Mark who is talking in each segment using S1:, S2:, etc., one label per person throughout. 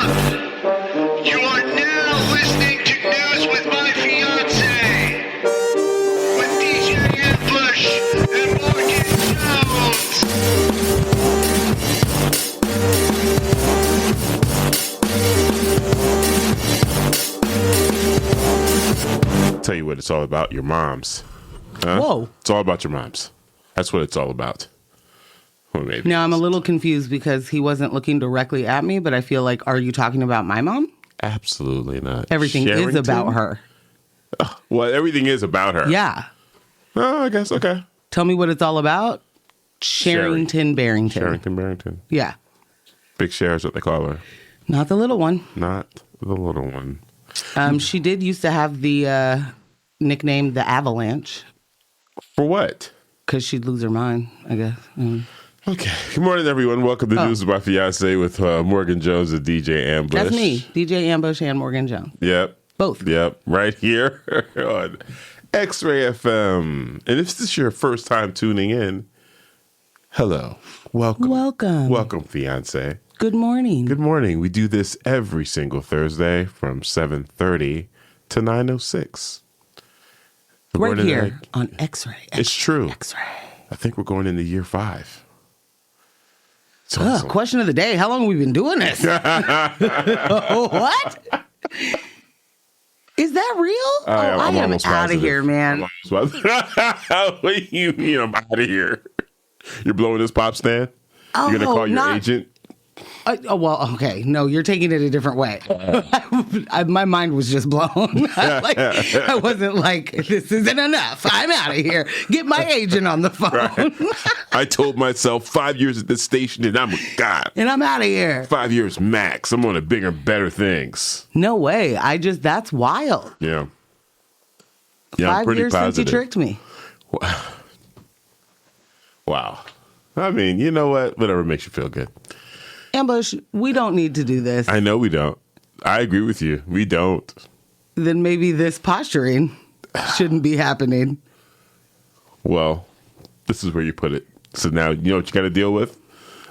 S1: You are now listening to News with My Fiancé with DJ Ep6 and Morgan Jones.
S2: Tell you what it's all about, your moms. Huh?
S3: Whoa.
S2: It's all about your moms. That's what it's all about. Well, maybe.
S3: Now, I'm a little confused because he wasn't looking directly at me, but I feel like, are you talking about my mom?
S2: Absolutely not.
S3: Everything
S2: Sherrington?
S3: is about her.
S2: Well, everything is about her.
S3: Yeah.
S2: Oh, I guess. Okay.
S3: Tell me what it's all about. Sherrington Barrington.
S2: Sherrington Barrington.
S3: Yeah.
S2: Big Cher is what they call her.
S3: Not the little one.
S2: Not the little one.
S3: She did used to have the nickname the Avalanche.
S2: For what?
S3: Because she'd lose her mind, I guess.
S2: Okay. Good morning, everyone. Welcome to News with My Fiancé with Morgan Jones and DJ Ambush.
S3: That's me, DJ Ambush and Morgan Jones.
S2: Yep.
S3: Both.
S2: Yep. Right here on X-Ray FM. And if this is your first time tuning in, hello. Welcome.
S3: Welcome.
S2: Welcome, Fiancé.
S3: Good morning.
S2: Good morning. We do this every single Thursday from 7:30 to 9:06.
S3: Right here on X-Ray.
S2: It's true.
S3: X-Ray.
S2: I think we're going into year 5. It's awesome.
S3: Question of the day. How long have we been doing this? What? Is that real? I am out of here, man.
S2: What do you mean I'm out of here? You're blowing this pop stand? You're going to call your agent?
S3: Well, okay. No, you're taking it a different way. My mind was just blown. I wasn't like, this isn't enough. I'm out of here. Get my agent on the phone.
S2: Right. I told myself 5 years at this station and I'm gone.
S3: And I'm out of here.
S2: 5 years max. I'm on to bigger, better things.
S3: No way. That's wild.
S2: Yeah.
S3: Yeah, 5
S2: I'm pretty
S3: years
S2: positive.
S3: since you tricked me.
S2: Wow. I mean, you know what? Whatever makes you feel good.
S3: Ambush, we don't need to do this.
S2: I know we don't. I agree with you. We don't.
S3: Then maybe this posturing shouldn't be happening.
S2: Well, this is where you put it. So now you know what you got to deal with?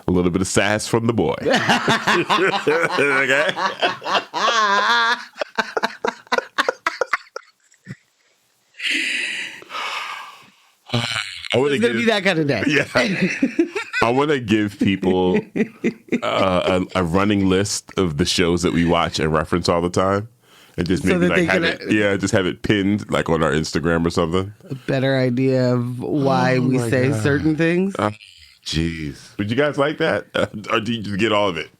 S2: A little bit of sass from the boy. Okay?
S3: It's going to be that kind of day.
S2: Yeah. I want to give people a running list of the shows that we watch and reference all the time. And just maybe like just have it pinned like on our Instagram or something.
S3: A better idea of why we say certain things.
S2: Jeez. Would you guys like that? Or do you just get all of it?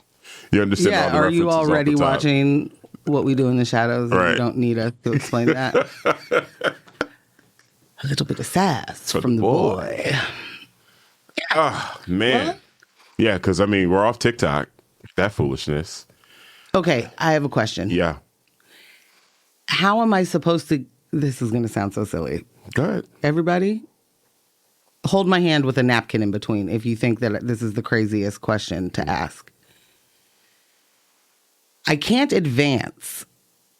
S2: You understand all the references?
S3: Are you already watching What We Do in the Shadows? And you don't need us to explain that. A little bit of sass from the boy.
S2: Oh, man. What? Yeah, because, I mean, we're off TikTok. That foolishness.
S3: Okay, I have a question.
S2: Yeah.
S3: How am I supposed to... This is going to sound so silly.
S2: Go ahead.
S3: Everybody, hold my hand with a napkin in between if you think that this is the craziest question to ask. I can't advance.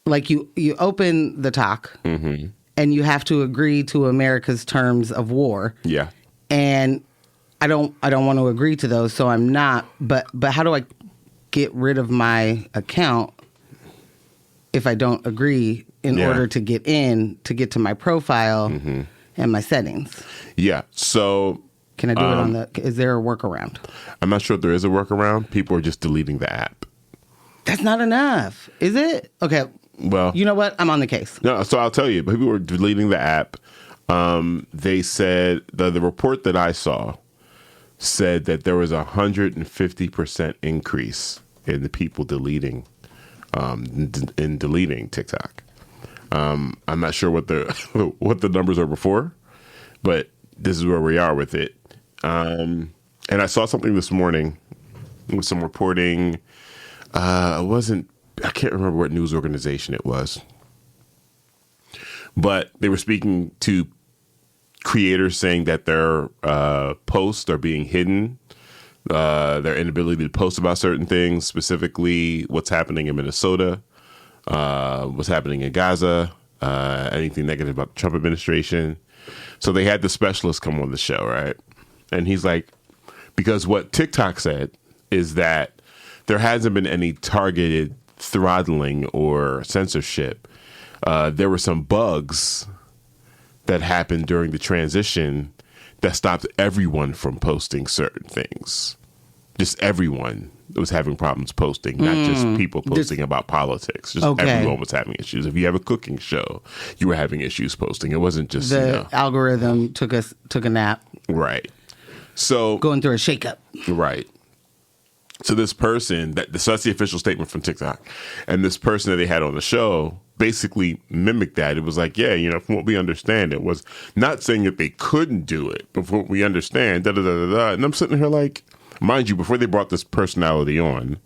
S3: Like, you open the talk, and you have to agree to America's terms of war.
S2: Yeah.
S3: And... I don't want to agree to those, so I'm not. But how do I get rid of my account if I don't agree in order to get to my profile and my settings?
S2: Yeah. So
S3: can I do it on the? Is there a workaround?
S2: I'm not sure if there is a workaround. People are just deleting the app.
S3: That's not enough, is it? Okay.
S2: Well,
S3: you know what? I'm on the case.
S2: No, so I'll tell you. People were deleting the app. They said the report that I saw said that there was 150% increase in the people deleting TikTok. I'm not sure what the numbers are before, but this is where we are with it. And I saw something this morning with some reporting. I can't remember what news organization it was, but they were speaking to creators saying that their posts are being hidden, their inability to post about certain things, specifically what's happening in Minnesota, what's happening in Gaza, anything negative about the Trump administration. So they had the specialist come on the show, right? And he's like, because what TikTok said is that there hasn't been any targeted throttling or censorship. There were some bugs that happened during the transition that stopped everyone from posting certain things. Just everyone was having problems posting, not just people posting about politics. Just everyone was having issues. If you have a cooking show, you were having issues posting. It wasn't just
S3: the algorithm took a nap.
S2: Right. So
S3: going through a shakeup.
S2: Right. So this person so that's the official statement from TikTok, and this person that they had on the show basically mimicked that. It was like, yeah, from what we understand, it was not saying that they couldn't do it, but from what we understand, da da da da da. And I'm sitting here like, mind you, before they brought this personality on,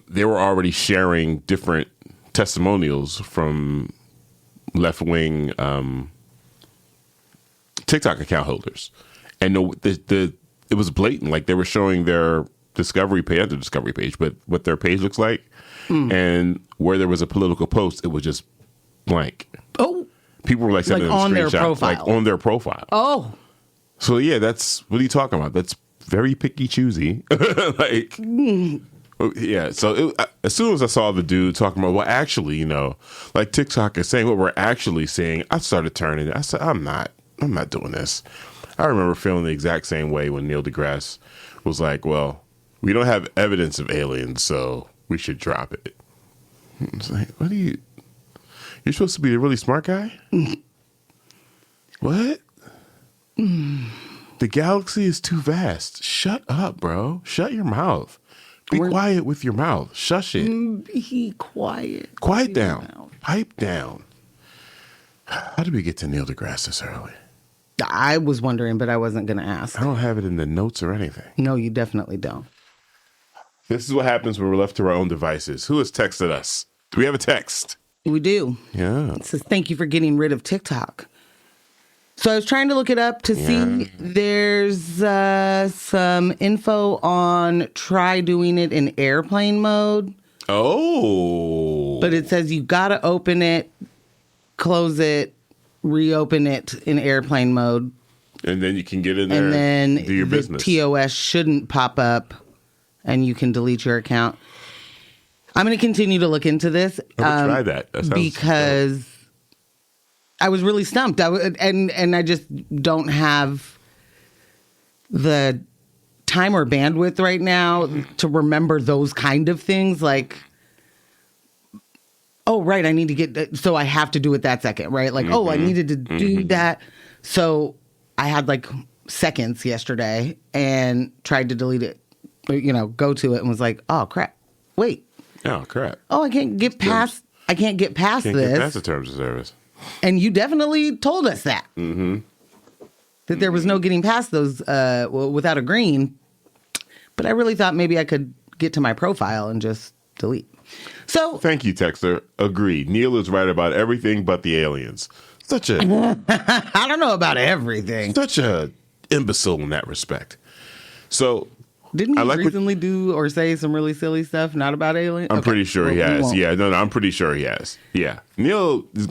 S2: they were already sharing different testimonials from left-wing TikTok account holders, and it was blatant. Like they were showing their discovery page, but what their page looks like, and where there was a political post, it was just blank.
S3: Oh,
S2: people were like sending them
S3: on their
S2: screenshots,
S3: profile,
S2: like on their profile.
S3: Oh,
S2: so yeah, that's what are you talking about? That's very picky choosy. Like, yeah. So as soon as I saw the dude talking about, well, actually, like TikTok is saying what we're actually saying, I started turning. I said, I'm not doing this. I remember feeling the exact same way when Neil deGrasse was like, well, we don't have evidence of aliens, so we should drop it. It's like, you're supposed to be a really smart guy? What? The galaxy is too vast. Shut up, bro. Shut your mouth. Be quiet with your mouth. Shush it.
S3: Be quiet.
S2: Quiet down. Pipe down. How did we get to Neil deGrasse this early?
S3: I was wondering, but I wasn't going to ask.
S2: I don't have it in the notes or anything.
S3: No, you definitely don't.
S2: This is what happens when we're left to our own devices. Who has texted us? Do we have a text?
S3: We do.
S2: Yeah.
S3: It says, thank you for getting rid of TikTok. So I was trying to look it up to see. There's some info on try doing it in airplane mode.
S2: Oh.
S3: But it says you got to open it, close it, reopen it in airplane mode.
S2: And then you can get in there
S3: and then
S2: do your business.
S3: The TOS shouldn't pop up and you can delete your account. I'm going to continue to look into this.
S2: I would try that.
S3: Because I was really stumped. And I just don't have the time or bandwidth right now to remember those kind of things. Like, oh, right, I need to get... So I have to do it that second, right? Like, I needed to do that. So I had like seconds yesterday and tried to delete it, go to it and was like, oh, crap. Wait.
S2: Oh, crap.
S3: Oh, I can't get past this.
S2: Can't get past the terms of service.
S3: And you definitely told us that. Mm-hmm. That there was no getting past those without agreeing. But I really thought maybe I could get to my profile and just delete. So
S2: thank you, Texter. Agreed. Neil is right about everything but the aliens. I
S3: don't know about everything.
S2: Such a imbecile in that respect. So
S3: didn't he recently do or say some really silly stuff not about aliens?
S2: I'm pretty sure he has. Yeah, no, I'm pretty sure he has. Yeah. Neil is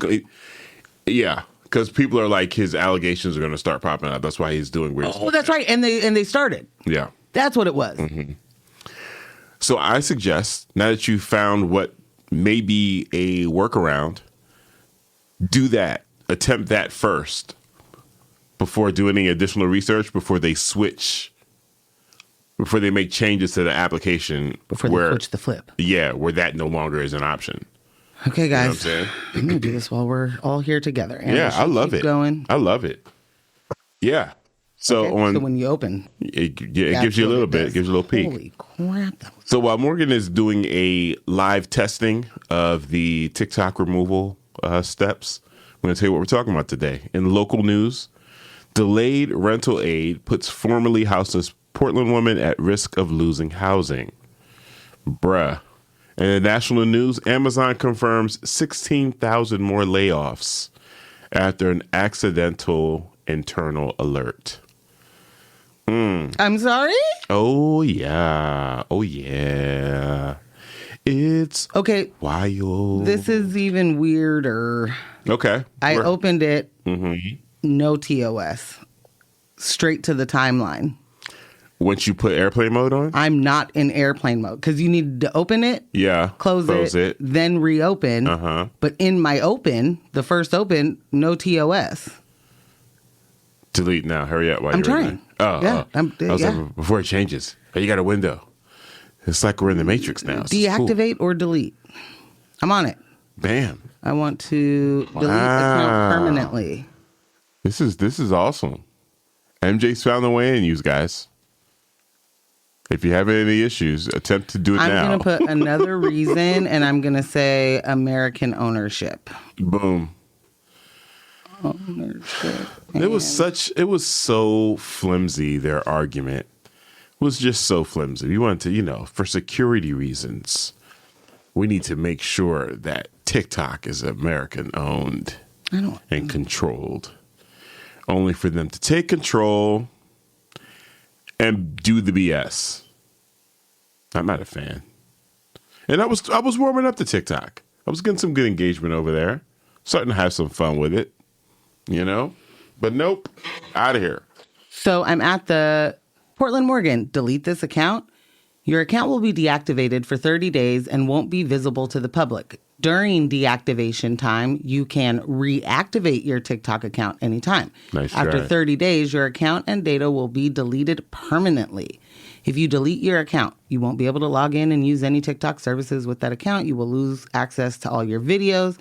S2: because people are like, his allegations are going to start popping up. That's why he's doing weird stuff.
S3: Oh, that's right. And they started.
S2: Yeah.
S3: That's what it was.
S2: Mm-hmm. So I suggest, now that you found what may be a workaround, do that. Attempt that first before doing any additional research, before they make changes to the application.
S3: Before they switch the flip.
S2: Yeah, where that no longer is an option.
S3: Okay, guys.
S2: You know what I'm saying?
S3: I'm going to do this while we're all here together. And
S2: yeah, I love it. I love it. Yeah. So
S3: so when you open,
S2: it gives you a little bit. It gives you a little peek.
S3: Holy crap!
S2: So while Morgan is doing a live testing of the TikTok removal steps, I'm going to tell you what we're talking about today. In local news, delayed rental aid puts formerly houseless Portland woman at risk of losing housing. Bruh. And in national news, Amazon confirms 16,000 more layoffs after an accidental internal alert.
S3: I'm sorry?
S2: Oh, yeah. Oh, yeah. It's
S3: okay.
S2: Wild.
S3: This is even weirder.
S2: Okay.
S3: I opened it. Mm-hmm. No TOS. Straight to the timeline.
S2: Once you put airplane mode on?
S3: I'm not in airplane mode because you need to open it.
S2: Yeah.
S3: Close it, then reopen. But in my open, the first open, no TOS.
S2: Delete now. Hurry up while
S3: I'm
S2: you're in
S3: trying.
S2: there.
S3: Yeah.
S2: Like, before it changes. Oh, you got a window. It's like we're in the Matrix now.
S3: Deactivate or delete. I'm on it.
S2: Bam.
S3: I want to delete account permanently.
S2: This is awesome. MJ's found a way in, you guys. If you have any issues, attempt to do it now.
S3: I'm going to put another reason, and I'm going to say American ownership.
S2: Boom.
S3: Ownership.
S2: It was so flimsy, their argument was just so flimsy. We wanted to, for security reasons, we need to make sure that TikTok is American owned and controlled. Only for them to take control and do the BS. I'm not a fan. And I was warming up to TikTok. I was getting some good engagement over there. Starting to have some fun with it. But nope. Out of here.
S3: So I'm at the Portland, Morgan. Delete this account. Your account will be deactivated for 30 days and won't be visible to the public. During deactivation time, you can reactivate your TikTok account anytime.
S2: Nice
S3: After
S2: try.
S3: 30 days, your account and data will be deleted permanently. If you delete your account, you won't be able to log in and use any TikTok services with that account. You will lose access to all your videos.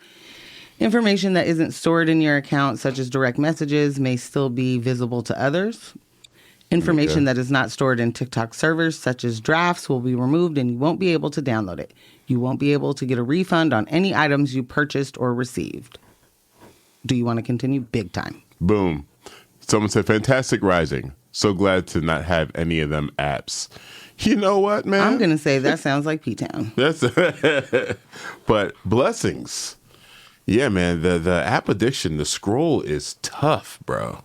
S3: Information that isn't stored in your account, such as direct messages, may still be visible to others. Information that is not stored in TikTok servers, such as drafts, will be removed and you won't be able to download it. You won't be able to get a refund on any items you purchased or received. Do you want to continue? Big time.
S2: Boom. Someone said, fantastic rising. So glad to not have any of them apps. You know what, man?
S3: I'm going to say that sounds like P-Town.
S2: But blessings. Yeah, man. The app addiction, the scroll is tough, bro.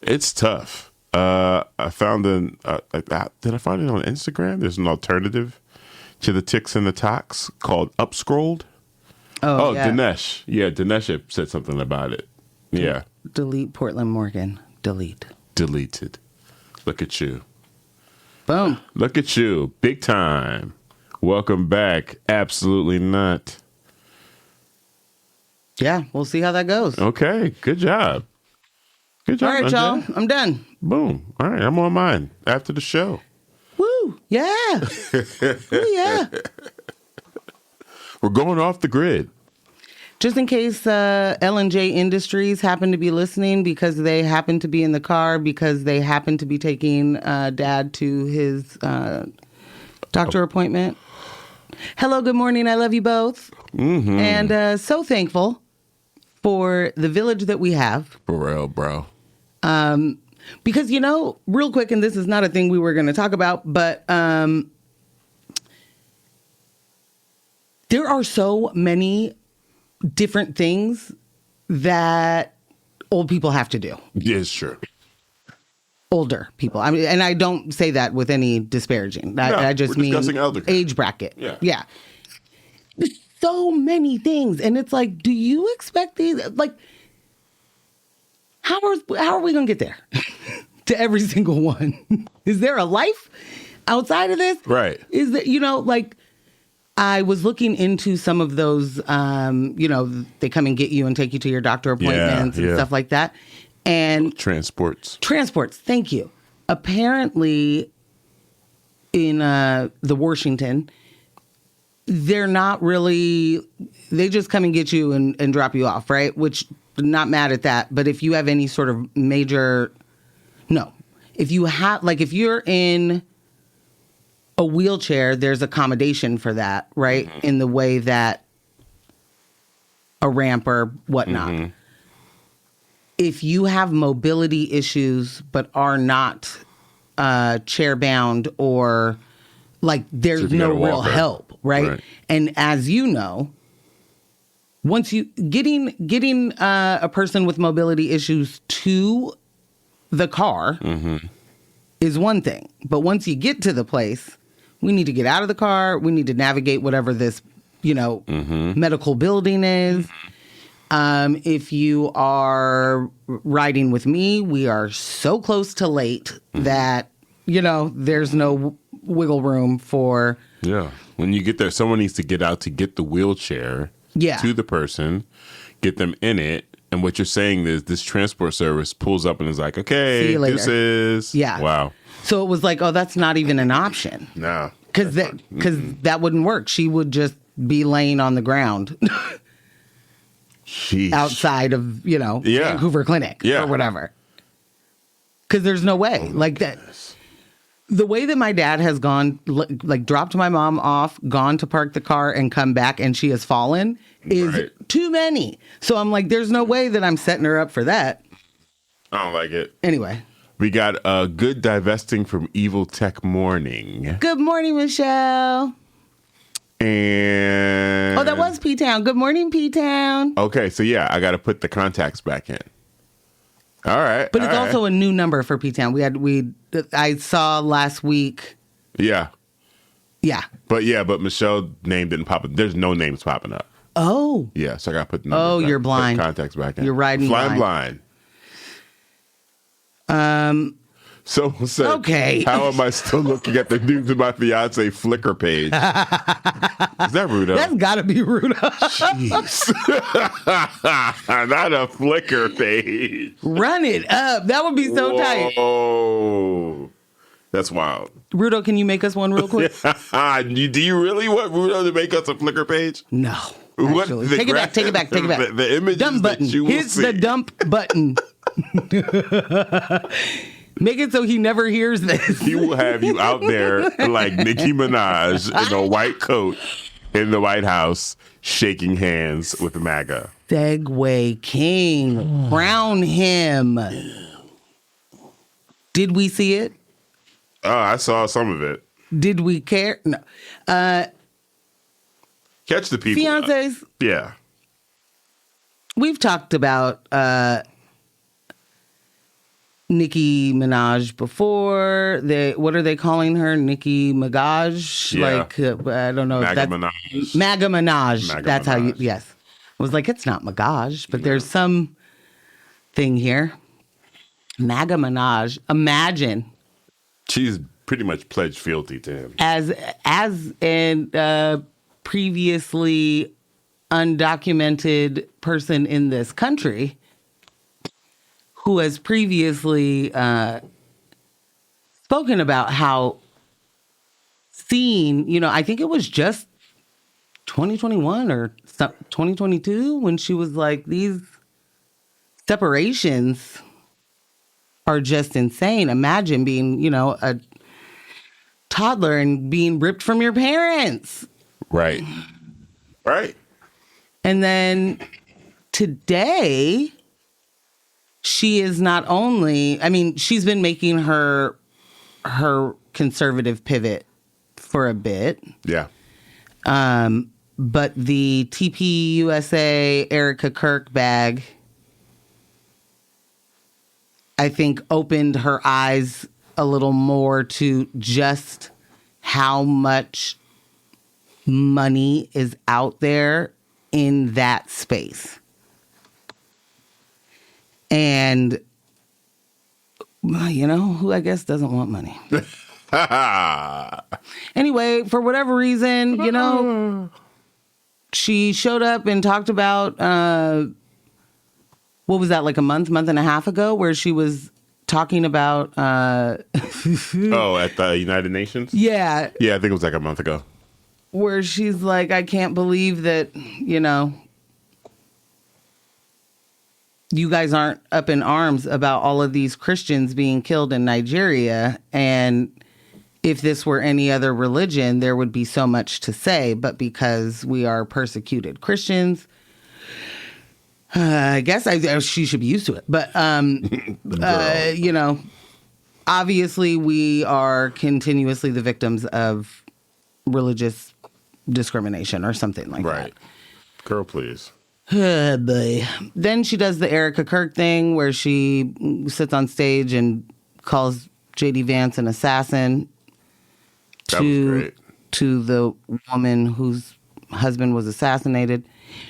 S2: It's tough. I found did I find it on Instagram? There's an alternative to the ticks and the talks called Upscrolled. Oh, yeah. Dinesh. Yeah, Dinesh had said something about it. Yeah.
S3: Delete Portland, Morgan. Delete.
S2: Deleted. Look at you.
S3: Boom.
S2: Look at you. Big time. Welcome back. Absolutely not.
S3: Yeah, we'll see how that goes.
S2: Okay. Good job. Good job.
S3: All right, y'all. I'm done.
S2: Boom. All right. I'm on mine after the show.
S3: Woo. Yeah. Ooh, yeah.
S2: We're going off the grid.
S3: Just in case L&J Industries happen to be listening because they happen to be in the car because they happen to be taking Dad to his doctor appointment. Hello, good morning. I love you both. Mm-hmm. And so thankful for the village that we have.
S2: For real, bro.
S3: Because, real quick, and this is not a thing we were going to talk about, but there are so many different things that old people have to do.
S2: Yes, sure.
S3: Older people. I mean, and I don't say that with any disparaging. I just mean age bracket. Yeah. There's so many things. And it's like, do you expect these? Like, how are we going to get there to every single one? Is there a life outside of this?
S2: Right.
S3: Is that, I was looking into some of those, they come and get you and take you to your doctor appointments and stuff like that. And
S2: Transports.
S3: Thank you. Apparently in the Washington, they're not really, they just come and get you and drop you off, right? Which, not mad at that. But if you have any sort of major, if you're in a wheelchair, there's accommodation for that, right? Mm-hmm. In the way that a ramp or whatnot. Mm-hmm. If you have mobility issues but are not chair bound or there's no real help, right? And as you know, once you getting a person with mobility issues to the car is one thing, but once you get to the place, we need to get out of the car. We need to navigate whatever this, medical building is. If you are riding with me, we are so close to late that there's no wiggle room for.
S2: Yeah. When you get there, someone needs to get out to get the wheelchair to the person, get them in it. And what you're saying is this transport service pulls up and is like, okay,
S3: See you later.
S2: this is.
S3: Yeah.
S2: Wow.
S3: So it was like, oh, that's not even an option.
S2: No.
S3: Because that wouldn't work. She would just be laying on the ground outside of, Vancouver Clinic or whatever. Because there's no way. Like that. The way that my dad has gone, like dropped my mom off, gone to park the car and come back and she has fallen is too many. So I'm like, there's no way that I'm setting her up for that.
S2: I don't like it.
S3: Anyway.
S2: We got a good divesting from evil tech morning.
S3: Good morning, Michelle.
S2: And...
S3: Oh, that was P-Town. Good morning, P-Town.
S2: Okay, so yeah, I got to put the contacts back in. All right.
S3: But it's also a new number for P-Town. I saw last week.
S2: Yeah.
S3: Yeah.
S2: But Michelle's name didn't pop up. There's no names popping up.
S3: Oh.
S2: Yeah, so I got to put the numbers back,
S3: you're blind.
S2: Put contacts back in.
S3: You're riding
S2: blind. Someone said,
S3: okay.
S2: How am I still looking at the news of my fiance Flickr page? Is that Rudo?
S3: That's got to be Rudo.
S2: Jeez. Not a Flickr page.
S3: Run it up. That would be so tight.
S2: Oh, that's wild.
S3: Rudo, can you make us one real quick?
S2: Do you really want Rudo to make us a Flickr page?
S3: No. Take it back.
S2: The images
S3: dump button.
S2: that you will
S3: Hit
S2: see.
S3: the dump button. Make it so he never hears this.
S2: He will have you out there like Nicki Minaj in a white coat in the White House shaking hands with MAGA.
S3: Segway King. Crown him. Did we see it?
S2: Oh, I saw some of it.
S3: Did we care? No.
S2: Catch the people.
S3: Fiancés.
S2: Yeah.
S3: We've talked about Nicki Minaj before. What are they calling her? Nicki Minaj?
S2: Yeah.
S3: I don't know.
S2: MAGA
S3: if that's
S2: Minaj.
S3: MAGA Minaj.
S2: MAGA
S3: That's how you,
S2: Minaj.
S3: yes. I was like, it's not Minaj, but there's some thing here. MAGA Minaj. Imagine.
S2: She's pretty much pledged fealty to him.
S3: As an previously undocumented person in this country who has previously spoken about how I think it was just 2021 or 2022 when she was like, these separations are just insane. Imagine being, a toddler and being ripped from your parents.
S2: Right.
S3: And then today, she is not only, she's been making her conservative pivot for a bit.
S2: Yeah.
S3: But the TPUSA Erica Kirk bag, I think, opened her eyes a little more to just how much money is out there in that space. And, who I guess doesn't want money. Anyway, for whatever reason, she showed up and talked about, what was that, like a month and a half ago, where she was talking about...
S2: at the United Nations?
S3: Yeah.
S2: Yeah, I think it was like a month ago.
S3: Where she's like, I can't believe that, you guys aren't up in arms about all of these Christians being killed in Nigeria. And if this were any other religion, there would be so much to say. But because we are persecuted Christians, I guess she should be used to it. But, obviously we are continuously the victims of religious discrimination or something like that.
S2: Right. Girl, please.
S3: Oh, boy. Then she does the Erica Kirk thing where she sits on stage and calls J.D. Vance an assassin
S2: That was great.
S3: to the woman whose husband was assassinated.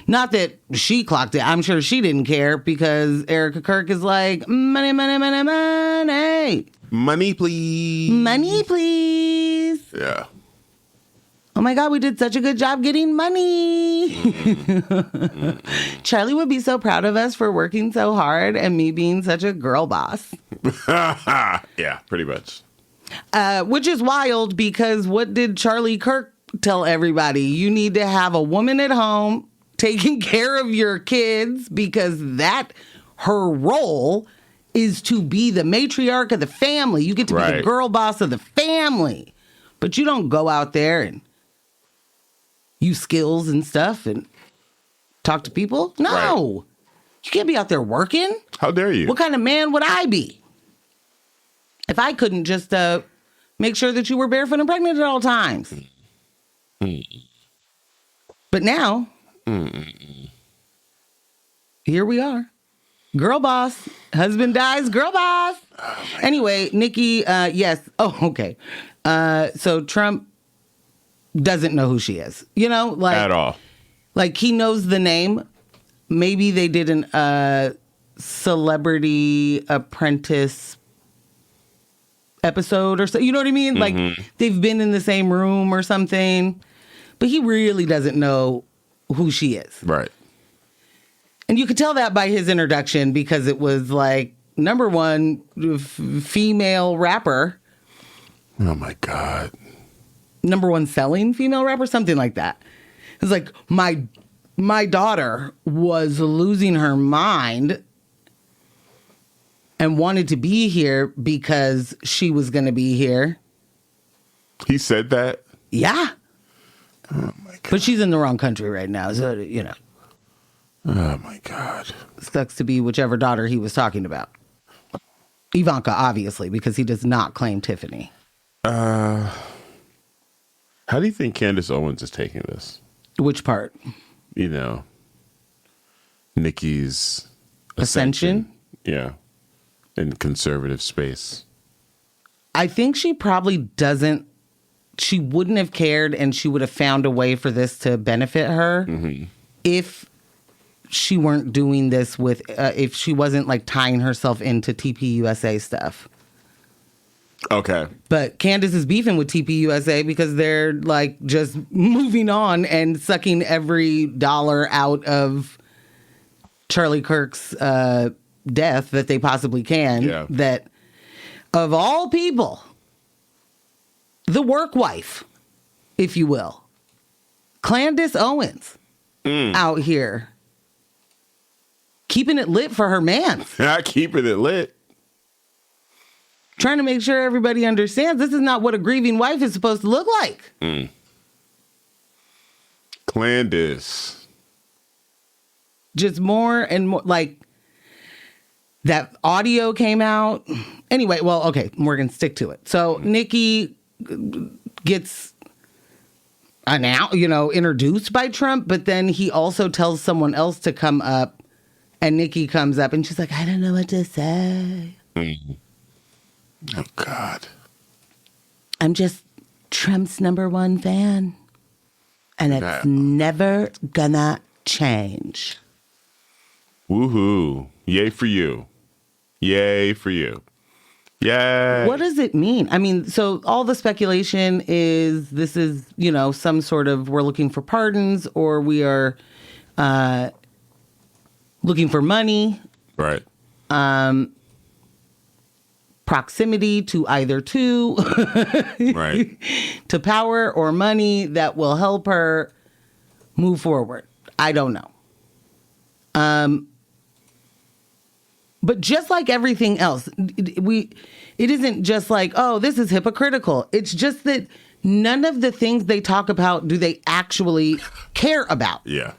S3: Not that she clocked it. I'm sure she didn't care because Erica Kirk is like, money, money, money, money. right.
S2: Money, please.
S3: Money, please.
S2: Yeah.
S3: Oh my God, we did such a good job getting money. Charlie would be so proud of us for working so hard and me being such a girl boss.
S2: Yeah, pretty much.
S3: Which is wild because what did Charlie Kirk tell everybody? You need to have a woman at home taking care of your kids because her role is to be the matriarch of the family. You get to be the girl boss of the family. But you don't go out there and use skills and stuff and talk to people. No. Right. You can't be out there working.
S2: How dare you?
S3: What kind of man would I be if I couldn't just make sure that you were barefoot and pregnant at all times? But now, here we are. Girl boss. Husband dies, girl boss. Anyway, Nicki, yes. Oh, okay. So Trump doesn't know who she is. You know? Like,
S2: at all.
S3: Like, he knows the name. Maybe they did an Celebrity Apprentice episode or so. You know what I mean? Like, they've been in the same room or something. But he really doesn't know who she is.
S2: Right.
S3: And you could tell that by his introduction because it was like, number one, female rapper.
S2: Oh, my God.
S3: Number one selling female rapper, something like that. It's like, my daughter was losing her mind and wanted to be here because she was going to be here.
S2: He said that?
S3: Yeah.
S2: Oh, my God.
S3: But she's in the wrong country right now, so, you know.
S2: Oh, my God.
S3: Sucks to be whichever daughter he was talking about. Ivanka, obviously, because he does not claim Tiffany.
S2: How do you think Candace Owens is taking this?
S3: Which part?
S2: You know, Nicki's
S3: Ascension?
S2: Yeah. In conservative space.
S3: I think she probably doesn't. She wouldn't have cared, and she would have found a way for this to benefit her if she weren't doing this with, if she wasn't like tying herself into TPUSA stuff.
S2: Okay.
S3: But Candace is beefing with TPUSA because they're like just moving on and sucking every dollar out of Charlie Kirk's death that they possibly can.
S2: Yeah.
S3: That of all people, the work wife, if you will, Candace Owens out here keeping it lit for her man.
S2: Not keeping it lit.
S3: Trying to make sure everybody understands this is not what a grieving wife is supposed to look like.
S2: Candace.
S3: Just more and more, like, that audio came out. Anyway, well, okay, we're going to stick to it. So Nicki gets introduced by Trump, but then he also tells someone else to come up, and Nicki comes up, and she's like, I don't know what to say.
S2: Oh, God.
S3: I'm just Trump's #1 fan. And it's never gonna change.
S2: Woohoo. Yay for you. Yay for you. Yay.
S3: What does it mean? I mean, so all the speculation is this is, some sort of we're looking for pardons or we are looking for money.
S2: Right.
S3: Proximity to either
S2: right.
S3: to power or money that will help her move forward. I don't know. But just like everything else, it isn't just like, oh, this is hypocritical. It's just that none of the things they talk about do they actually care about.
S2: Yeah.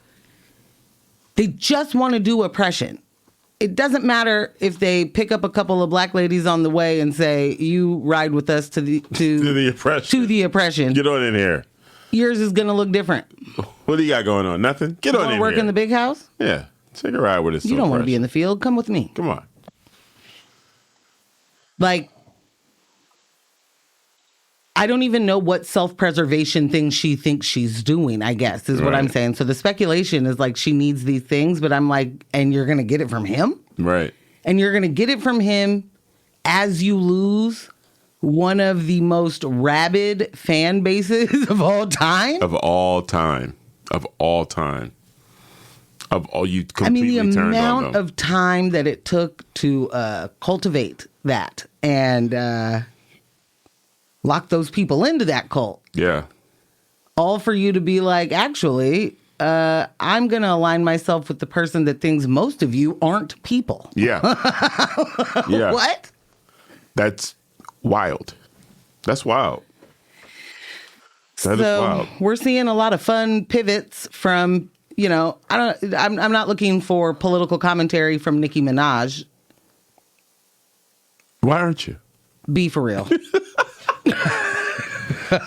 S3: They just want to do oppression. It doesn't matter if they pick up a couple of black ladies on the way and say, you ride with us to the oppression. To the oppression.
S2: Get on in here.
S3: Yours is going to look different.
S2: What do you got going on? Nothing? Get on in here.
S3: You want to work in the big house?
S2: Yeah. Take a ride with us.
S3: You don't want to be in the field. Come with me.
S2: Come on.
S3: Like, I don't even know what self-preservation thing she thinks she's doing, I guess, is what I'm saying. So the speculation is like she needs these things, but I'm like, and you're going to get it from him?
S2: Right.
S3: And you're going to get it from him as you lose one of the most rabid fan bases of all time.
S2: Of all time. Of all time. Of all, you completely
S3: the
S2: turned on
S3: amount
S2: them.
S3: of time that it took to cultivate that and lock those people into that cult.
S2: Yeah.
S3: All for you to be like, actually, I'm going to align myself with the person that thinks most of you aren't people.
S2: Yeah. Yeah.
S3: What?
S2: That's wild. That's wild. That is wild.
S3: We're seeing a lot of fun pivots from, I'm not looking for political commentary from Nicki Minaj.
S2: Why aren't you?
S3: Be for real.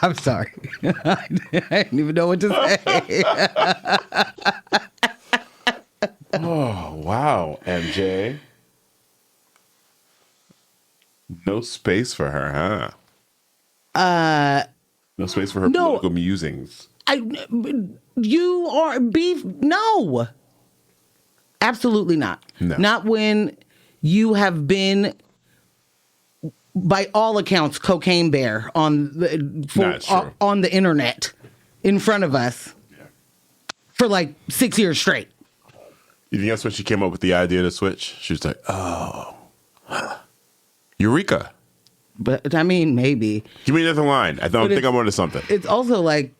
S3: I'm sorry. I didn't even know what to say.
S2: Oh, wow, MJ. No space for her, huh? No space for her political musings.
S3: You are beef. No. Absolutely not.
S2: No.
S3: Not when you have been, by all accounts, cocaine bear on the internet in front of us for like 6 years straight.
S2: You think that's when she came up with the idea to switch? She was like, oh, Eureka.
S3: But I mean, maybe.
S2: Give me another line. I don't think I'm onto something.
S3: It's also like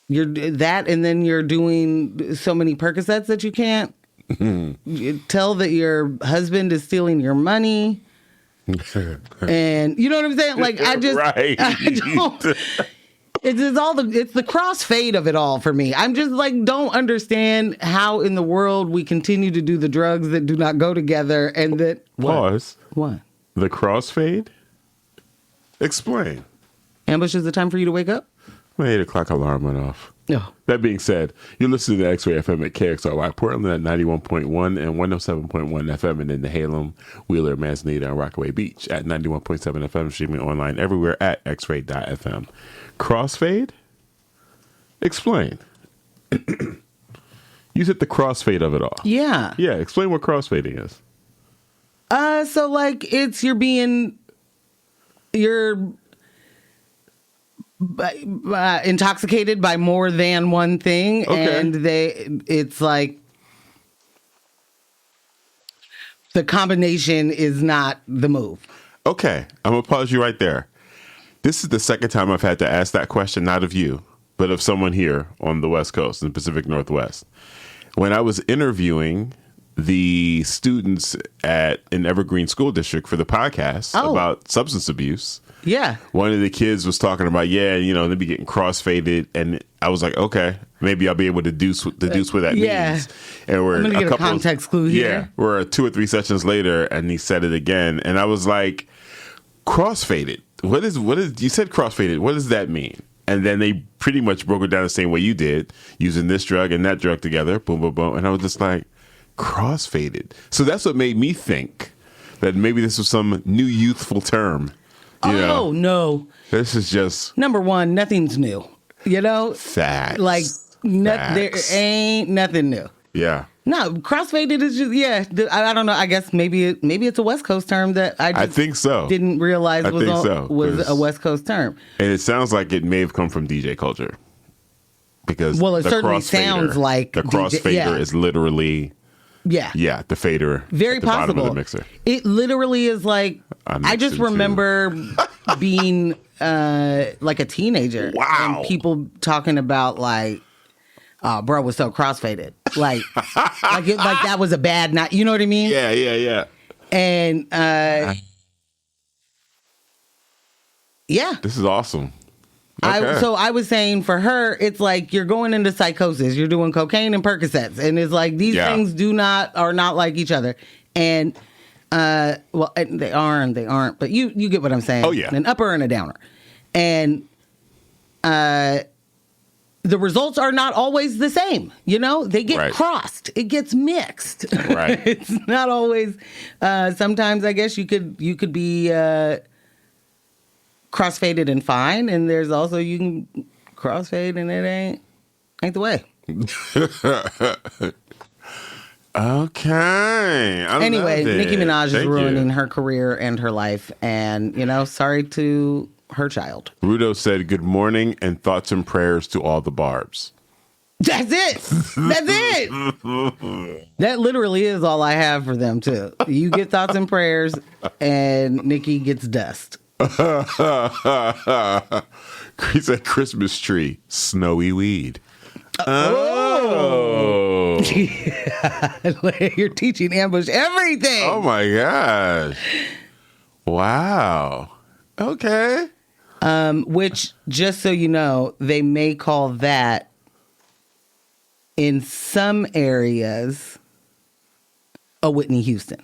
S3: you're that, and then you're doing so many Percocets that you can't tell that your husband is stealing your money. And you know what I'm saying? Like, I don't. It's the crossfade of it all for me. I'm just like, don't understand how in the world we continue to do the drugs that do not go together and that.
S2: Pause.
S3: What?
S2: The crossfade? Explain.
S3: Ambush is the time for you to wake up?
S2: My 8 o'clock alarm went off.
S3: No.
S2: That being said, you're listening to X-Ray FM at KXRY Portland at 91.1 and 107.1 FM, and in the Halem, Wheeler, Manzanita, and Rockaway Beach at 91.7 FM, streaming online everywhere at xray.fm. Crossfade? Explain. You said the crossfade of it all.
S3: Yeah.
S2: Yeah, explain what crossfading is.
S3: So like you're intoxicated by more than one thing,
S2: okay.
S3: And it's like the combination is not the move.
S2: Okay, I'm gonna pause you right there. This is the second time I've had to ask that question, not of you, but of someone here on the West Coast in the Pacific Northwest. When I was interviewing the students at an Evergreen School District for the podcast about substance abuse.
S3: Yeah.
S2: One of the kids was talking about, they'd be getting crossfaded. And I was like, okay, maybe I'll be able to deduce what that means. And we're
S3: I'm going to get a context clue here.
S2: Yeah. We're 2 or 3 sessions later and he said it again. And I was like, crossfaded. What is, you said crossfaded. What does that mean? And then they pretty much broke it down the same way you did, using this drug and that drug together. Boom, boom, boom. And I was just like, crossfaded. So that's what made me think that maybe this was some new youthful term.
S3: No.
S2: This is just...
S3: Number one, nothing's new.
S2: Facts.
S3: Like, there ain't nothing new.
S2: Yeah.
S3: No, crossfaded is just, I don't know. I guess maybe it's a West Coast term that I
S2: think so.
S3: Didn't realize was a West Coast term.
S2: And it sounds like it may have come from DJ culture. Because
S3: it certainly sounds like...
S2: The crossfader is literally... Yeah, the fader.
S3: Very
S2: at the
S3: possible.
S2: Bottom of the mixer.
S3: It literally is like, I just remember being like a teenager.
S2: Wow.
S3: And people talking about like, oh, bro was so crossfaded. Like that was a bad night. You know what I mean?
S2: Yeah.
S3: And
S2: This is awesome. Okay.
S3: So I was saying for her, it's like you're going into psychosis. You're doing cocaine and Percocets, and it's like these things are not like each other. And they are and they aren't. But you get what I'm saying.
S2: Oh yeah,
S3: an upper and a downer, and the results are not always the same. They get crossed. It gets mixed.
S2: Right.
S3: It's not always. Sometimes I guess you could be. Crossfaded and fine, and there's also you can crossfade and it ain't the way.
S2: Okay.
S3: Anyway, Nicki Minaj is
S2: Thank
S3: ruining
S2: you.
S3: her career and her life, and sorry to her child.
S2: Rudo said, "Good morning and thoughts and prayers to all the Barbs."
S3: That's it. That's it. That literally is all I have for them too. You get thoughts and prayers, and Nicki gets dust.
S2: He said, "Christmas tree, snowy weed." Oh.
S3: You're teaching Ambush everything.
S2: Oh my gosh. Wow. Okay.
S3: Which, just so you know, they may call that in some areas a Whitney Houston.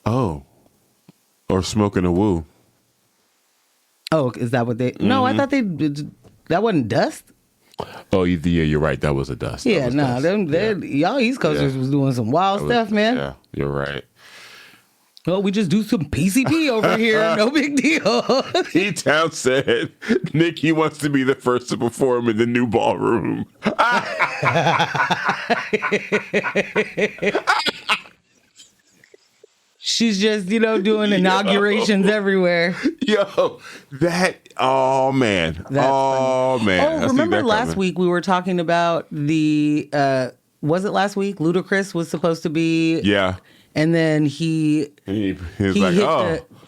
S2: Oh. Or smoking a woo.
S3: Oh, is that what they? No, I thought that wasn't dust.
S2: Oh, yeah, you're right. That was a dust. That
S3: Yeah,
S2: was
S3: no,
S2: dust.
S3: y'all East Coasters was doing some wild stuff, man.
S2: Yeah, you're right.
S3: Well, we just do some PCP over here. No big deal.
S2: E-Town said Nicki wants to be the first to perform in the new ballroom.
S3: She's just, doing inaugurations everywhere.
S2: Yo, oh man. Oh man.
S3: Oh, remember last week we were talking about the, was it last week? Ludacris was supposed to be.
S2: Yeah.
S3: And then he
S2: was like,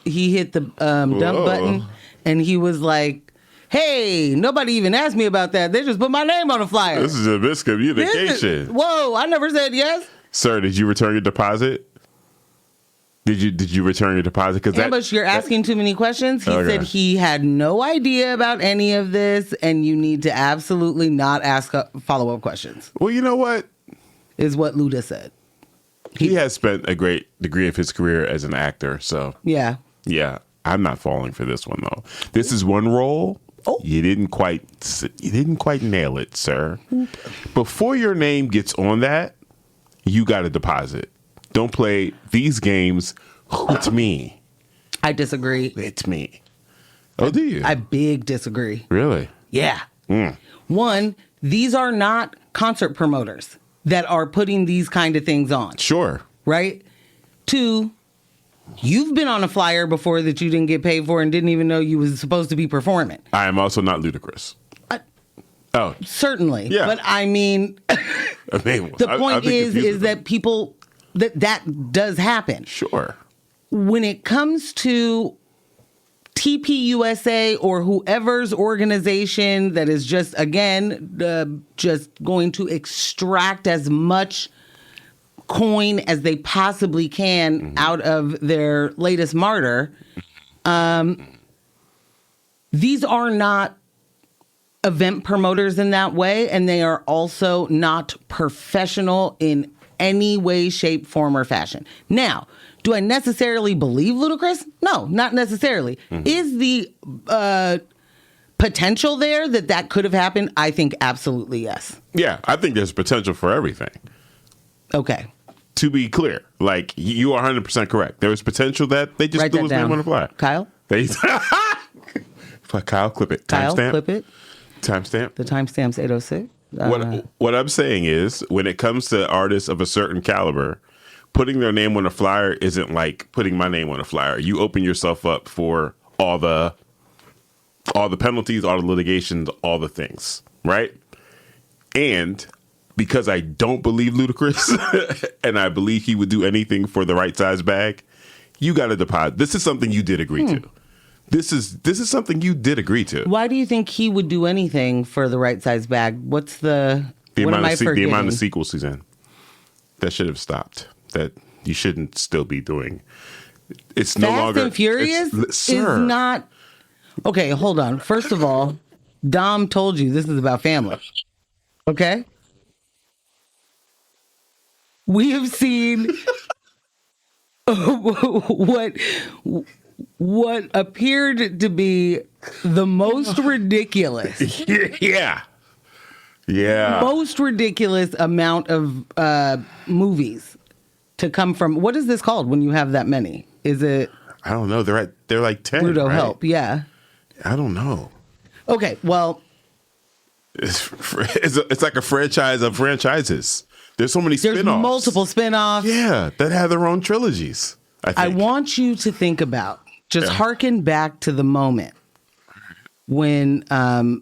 S3: hit the dump button, and he was like, "Hey, nobody even asked me about that. They just put my name on a flyer.
S2: This is a miscommunication."
S3: Whoa, I never said yes.
S2: Sir, did you return your deposit? Did you return your deposit? Because
S3: Ambush, you're asking too many questions. He said he had no idea about any of this, and you need to absolutely not ask follow-up questions.
S2: Well, you know what?
S3: Is what Luda said.
S2: He has spent a great degree of his career as an actor, so
S3: yeah,
S2: I'm not falling for this one though. This is one role.
S3: Oh.
S2: You didn't quite nail it, sir. Before your name gets on that, you got a deposit. Don't play these games. It's me.
S3: I disagree.
S2: It's me. Oh, do you?
S3: I big disagree.
S2: Really?
S3: Yeah. One, these are not concert promoters that are putting these kind of things on.
S2: Sure.
S3: Right? Two, you've been on a flyer before that you didn't get paid for and didn't even know you was supposed to be performing.
S2: I am also not Ludacris.
S3: Certainly.
S2: Yeah.
S3: But I mean, the point is that people, that does happen.
S2: Sure.
S3: When it comes to TPUSA or whoever's organization that is just, again, just going to extract as much coin as they possibly can out of their latest martyr, these are not event promoters in that way, and they are also not professional in any way, shape, form, or fashion. Now, do I necessarily believe Ludacris? No, not necessarily. Is the potential there that could have happened? I think absolutely yes.
S2: Yeah, I think there's potential for everything.
S3: Okay.
S2: To be clear, like you are 100% correct. There was potential that they just threw his name on the flyer.
S3: Kyle?
S2: Kyle, clip it.
S3: Kyle,
S2: Timestamp.
S3: clip it.
S2: Timestamp.
S3: The timestamp's 806.
S2: What I'm saying is, when it comes to artists of a certain caliber, putting their name on a flyer isn't like putting my name on a flyer. You open yourself up for all the penalties, all the litigations, all the things, right? And because I don't believe Ludacris, and I believe he would do anything for the right size bag, you got to deposit. This is something you did agree to. This is something you did agree to.
S3: Why do you think he would do anything for the right size bag? What's the amount
S2: of sequels he's in? That should have stopped. That you shouldn't still be doing. It's no longer.
S3: Fast and Furious is not. Okay, hold on. First of all, Dom told you this is about family. Okay? We have seen what appeared to be the most ridiculous.
S2: Yeah.
S3: Most ridiculous amount of movies to come from. What is this called when you have that many? Is it?
S2: I don't know. They're like 10.
S3: Rudo,
S2: right?
S3: help. Yeah.
S2: I don't know.
S3: Okay. Well,
S2: it's like a franchise of franchises. There's so many
S3: There's
S2: spin-offs.
S3: multiple spin-offs.
S2: Yeah, that have their own trilogies. I
S3: want you to think about, just hearken back to the moment when, oh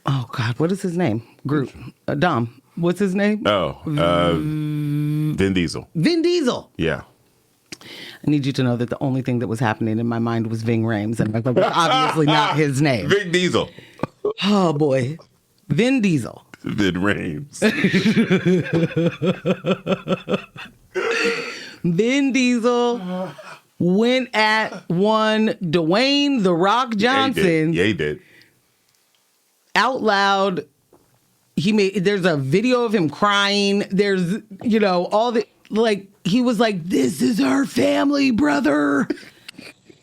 S3: God, what is his name? Groot. Dom. What's his name?
S2: Oh, Vin Diesel.
S3: Vin Diesel.
S2: Yeah.
S3: I need you to know that the only thing that was happening in my mind was Ving Rhames, and that was obviously not his name.
S2: Vin Diesel.
S3: Oh boy, Vin Diesel.
S2: Vin Rhames.
S3: Vin Diesel went at one Dwayne "The Rock" Johnson.
S2: Yeah, he did.
S3: Out loud. There's a video of him crying. There's, all the, he was like, "This is our family, brother.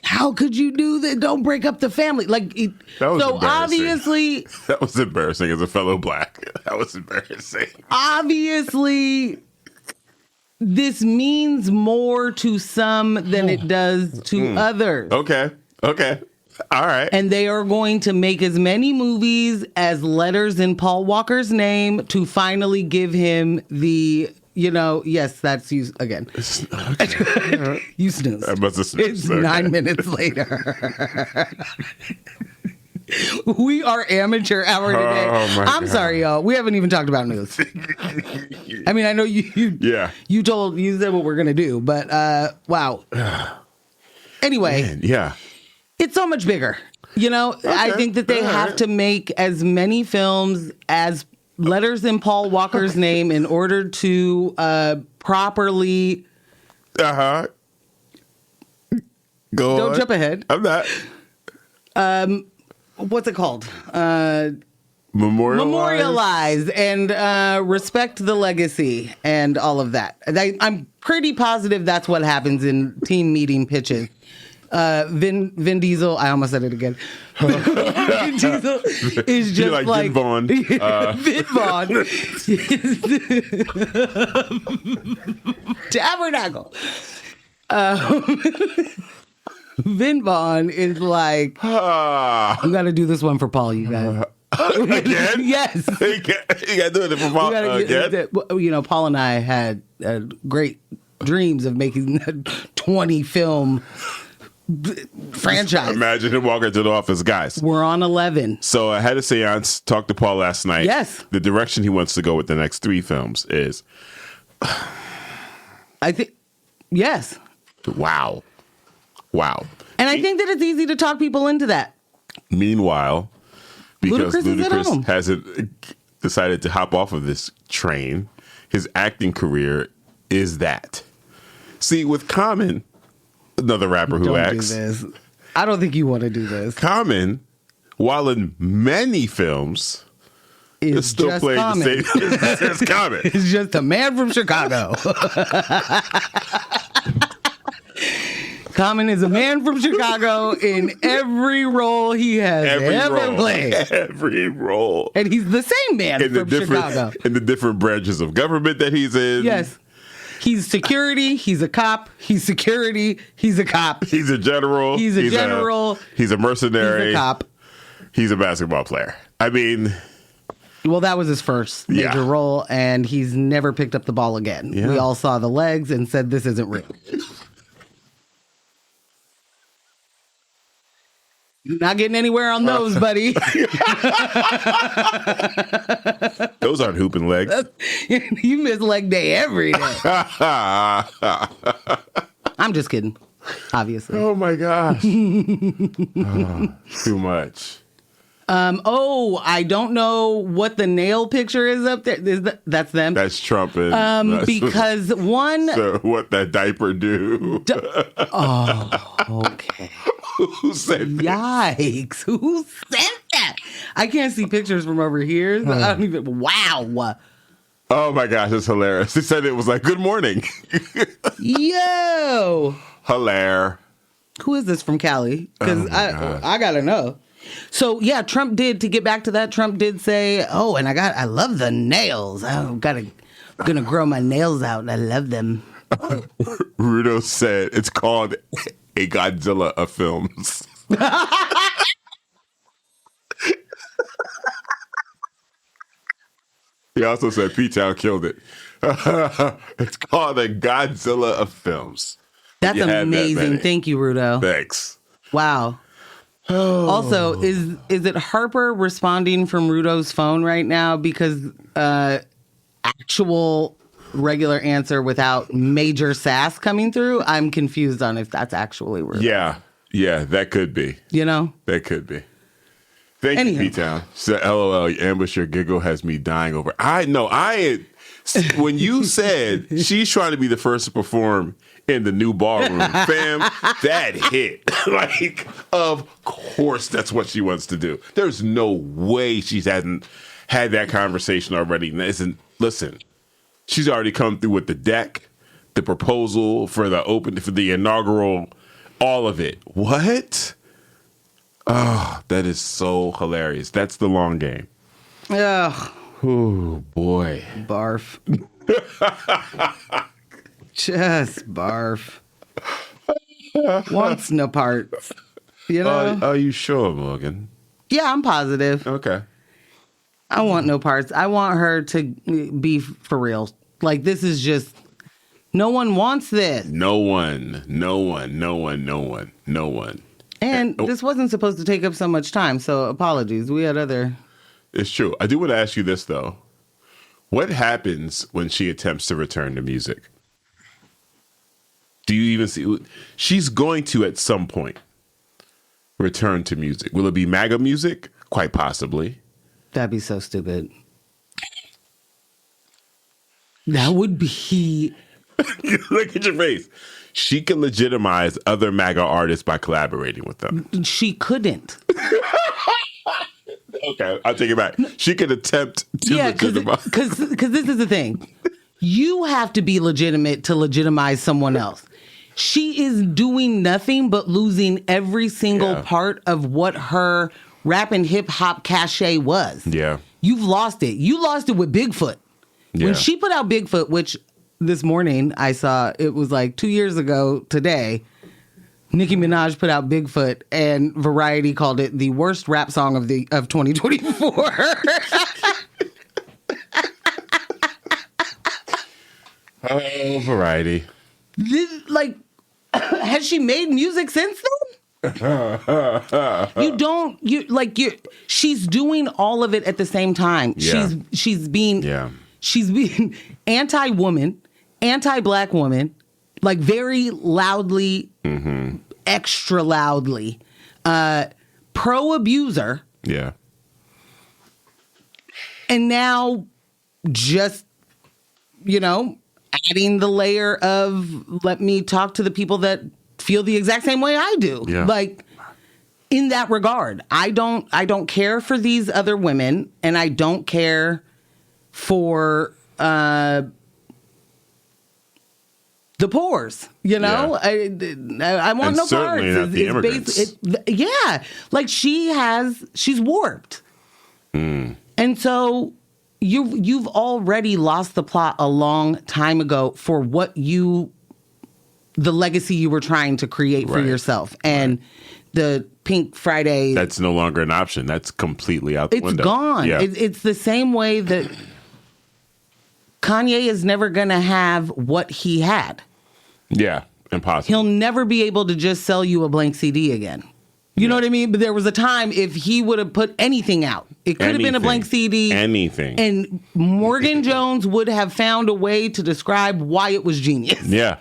S3: How could you do that? Don't break up the family."
S2: That was
S3: so
S2: embarrassing.
S3: obviously,
S2: that was embarrassing as a fellow black. That was embarrassing.
S3: Obviously, this means more to some than it does to others.
S2: Okay. All right.
S3: And they are going to make as many movies as letters in Paul Walker's name to finally give him the, yes, that's you again. You snoozed.
S2: I must have snoozed.
S3: It's 9 minutes later. We are amateur hour today.
S2: Oh my
S3: I'm
S2: God.
S3: sorry, y'all. We haven't even talked about news. I mean, I know you said what we're going to do, but wow. Anyway.
S2: Man, yeah.
S3: It's so much bigger. I think that they have to make as many films as letters in Paul Walker's name in order to properly.
S2: Go
S3: Don't
S2: on.
S3: jump ahead.
S2: I'm not.
S3: What's it called?
S2: Memorialize
S3: and respect the legacy and all of that. I'm pretty positive that's what happens in team meeting pitches. Vin Diesel, I almost said it again. Vin Diesel is just
S2: like Vin Vaughn.
S3: Vin Vaughn. Tabernacle. Vin Vaughn is like, we got to do this one for Paul, you guys.
S2: Again?
S3: Yes.
S2: You got to do it for Paul again?
S3: Paul and I had great dreams of making a 20 film franchise.
S2: Imagine him walking to the office. Guys,
S3: we're on 11.
S2: So I had a seance, talked to Paul last night.
S3: Yes.
S2: The direction he wants to go with the next 3 films is...
S3: I think... Yes.
S2: Wow.
S3: And I think that it's easy to talk people into that.
S2: Meanwhile, because
S3: Ludacris
S2: hasn't decided to hop off of this train, his acting career is that. See, with Common... Another rapper who acts.
S3: Do this. I don't think you want to do this.
S2: Common, while in many films, is still
S3: just
S2: playing
S3: Common.
S2: the same as Common.
S3: It's just a man from Chicago. Common is a man from Chicago in every role he has ever played.
S2: Every role.
S3: And he's the same man from Chicago.
S2: In the different branches of government that he's in.
S3: Yes. He's security. He's a cop. He's security. He's a cop.
S2: He's a general.
S3: He's a general.
S2: He's a mercenary.
S3: He's a cop.
S2: He's a basketball player. I mean...
S3: Well, that was his first major role, and he's never picked up the ball again. Yeah. We all saw the legs and said, this isn't real. Not getting anywhere on those, buddy.
S2: Those aren't hooping legs.
S3: You miss leg day every day. I'm just kidding, obviously.
S2: Oh, my gosh. Too much.
S3: I don't know what the nail picture is up there. That's them.
S2: That's Trump. And,
S3: because one...
S2: So what that diaper do?
S3: Okay.
S2: Who said this?
S3: Yikes. Who said that? I can't see pictures from over here. So I don't even... Wow.
S2: Oh, my gosh. It's hilarious. They said it was like, good morning.
S3: Yo.
S2: Hilaire.
S3: Who is this from Cali? Because I got to know. So, yeah, Trump did, to get back to that, Trump did say, and I love the nails. I'm going to grow my nails out. I love them.
S2: Rudo said it's called a Godzilla of films. He also said P-Town killed it. It's called the Godzilla of films.
S3: That's
S2: You had that,
S3: amazing.
S2: Benny.
S3: Thank you, Rudo.
S2: Thanks.
S3: Wow. Also, is it Harper responding from Rudo's phone right now? Because actual regular answer without major sass coming through, I'm confused on if that's actually Rudo.
S2: Yeah, that could be.
S3: You know?
S2: That could be. Thank you, P-Town. So, LOL, Ambush, your giggle has me dying over. When you said she's trying to be the first to perform in the new ballroom, fam, that hit. Like, of course that's what she wants to do. There's no way she hasn't had that conversation already. Listen, she's already come through with the deck, the proposal for the inaugural, all of it. What? Oh, that is so hilarious. That's the long game.
S3: Ugh.
S2: Oh, boy.
S3: Barf. Just barf. Wants no parts. You know?
S2: Are you sure, Morgan?
S3: Yeah, I'm positive.
S2: Okay.
S3: I want no parts. I want her to be for real. Like, this is just, no one wants this.
S2: No one.
S3: And this wasn't supposed to take up so much time, so apologies. We had other...
S2: It's true. I do want to ask you this, though. What happens when she attempts to return to music? Do you even see... She's going to, at some point, return to music. Will it be MAGA music? Quite possibly.
S3: That'd be so stupid. That would be...
S2: Look at your face. She can legitimize other MAGA artists by collaborating with them.
S3: She couldn't.
S2: Okay, I'll take it back. She could attempt to legitimize.
S3: Because this is the thing. You have to be legitimate to legitimize someone else. She is doing nothing but losing every single part of what her rap and hip hop cachet was.
S2: Yeah.
S3: You've lost it. You lost it with Bigfoot.
S2: Yeah.
S3: When she put out Bigfoot, which this morning I saw, it was like 2 years ago today, Nicki Minaj put out Bigfoot, and Variety called it the worst rap song of 2024.
S2: Oh, Variety.
S3: Has she made music since then? She's doing all of it at the same time.
S2: Yeah.
S3: She's being anti-woman, anti-black woman, like very loudly, extra loudly, pro-abuser.
S2: Yeah.
S3: And now just, adding the layer of let me talk to the people that feel the exact same way I do.
S2: Yeah.
S3: Like, in that regard, I don't care for these other women, and I don't care for the poors. I want
S2: And
S3: no
S2: certainly
S3: parts.
S2: not the immigrants.
S3: Like she's warped, and so you've already lost the plot a long time ago for the legacy you were trying to create for yourself, and the Pink Friday.
S2: That's no longer an option. That's completely out the window.
S3: It's gone.
S2: Yeah.
S3: It's the same way that Kanye is never going to have what he had.
S2: Yeah, impossible.
S3: He'll never be able to just sell you a blank CD again. You know what I mean? But there was a time if he would have put anything out, it could have been a blank CD.
S2: Anything.
S3: And Morgan Jones would have found a way to describe why it was genius.
S2: Yeah.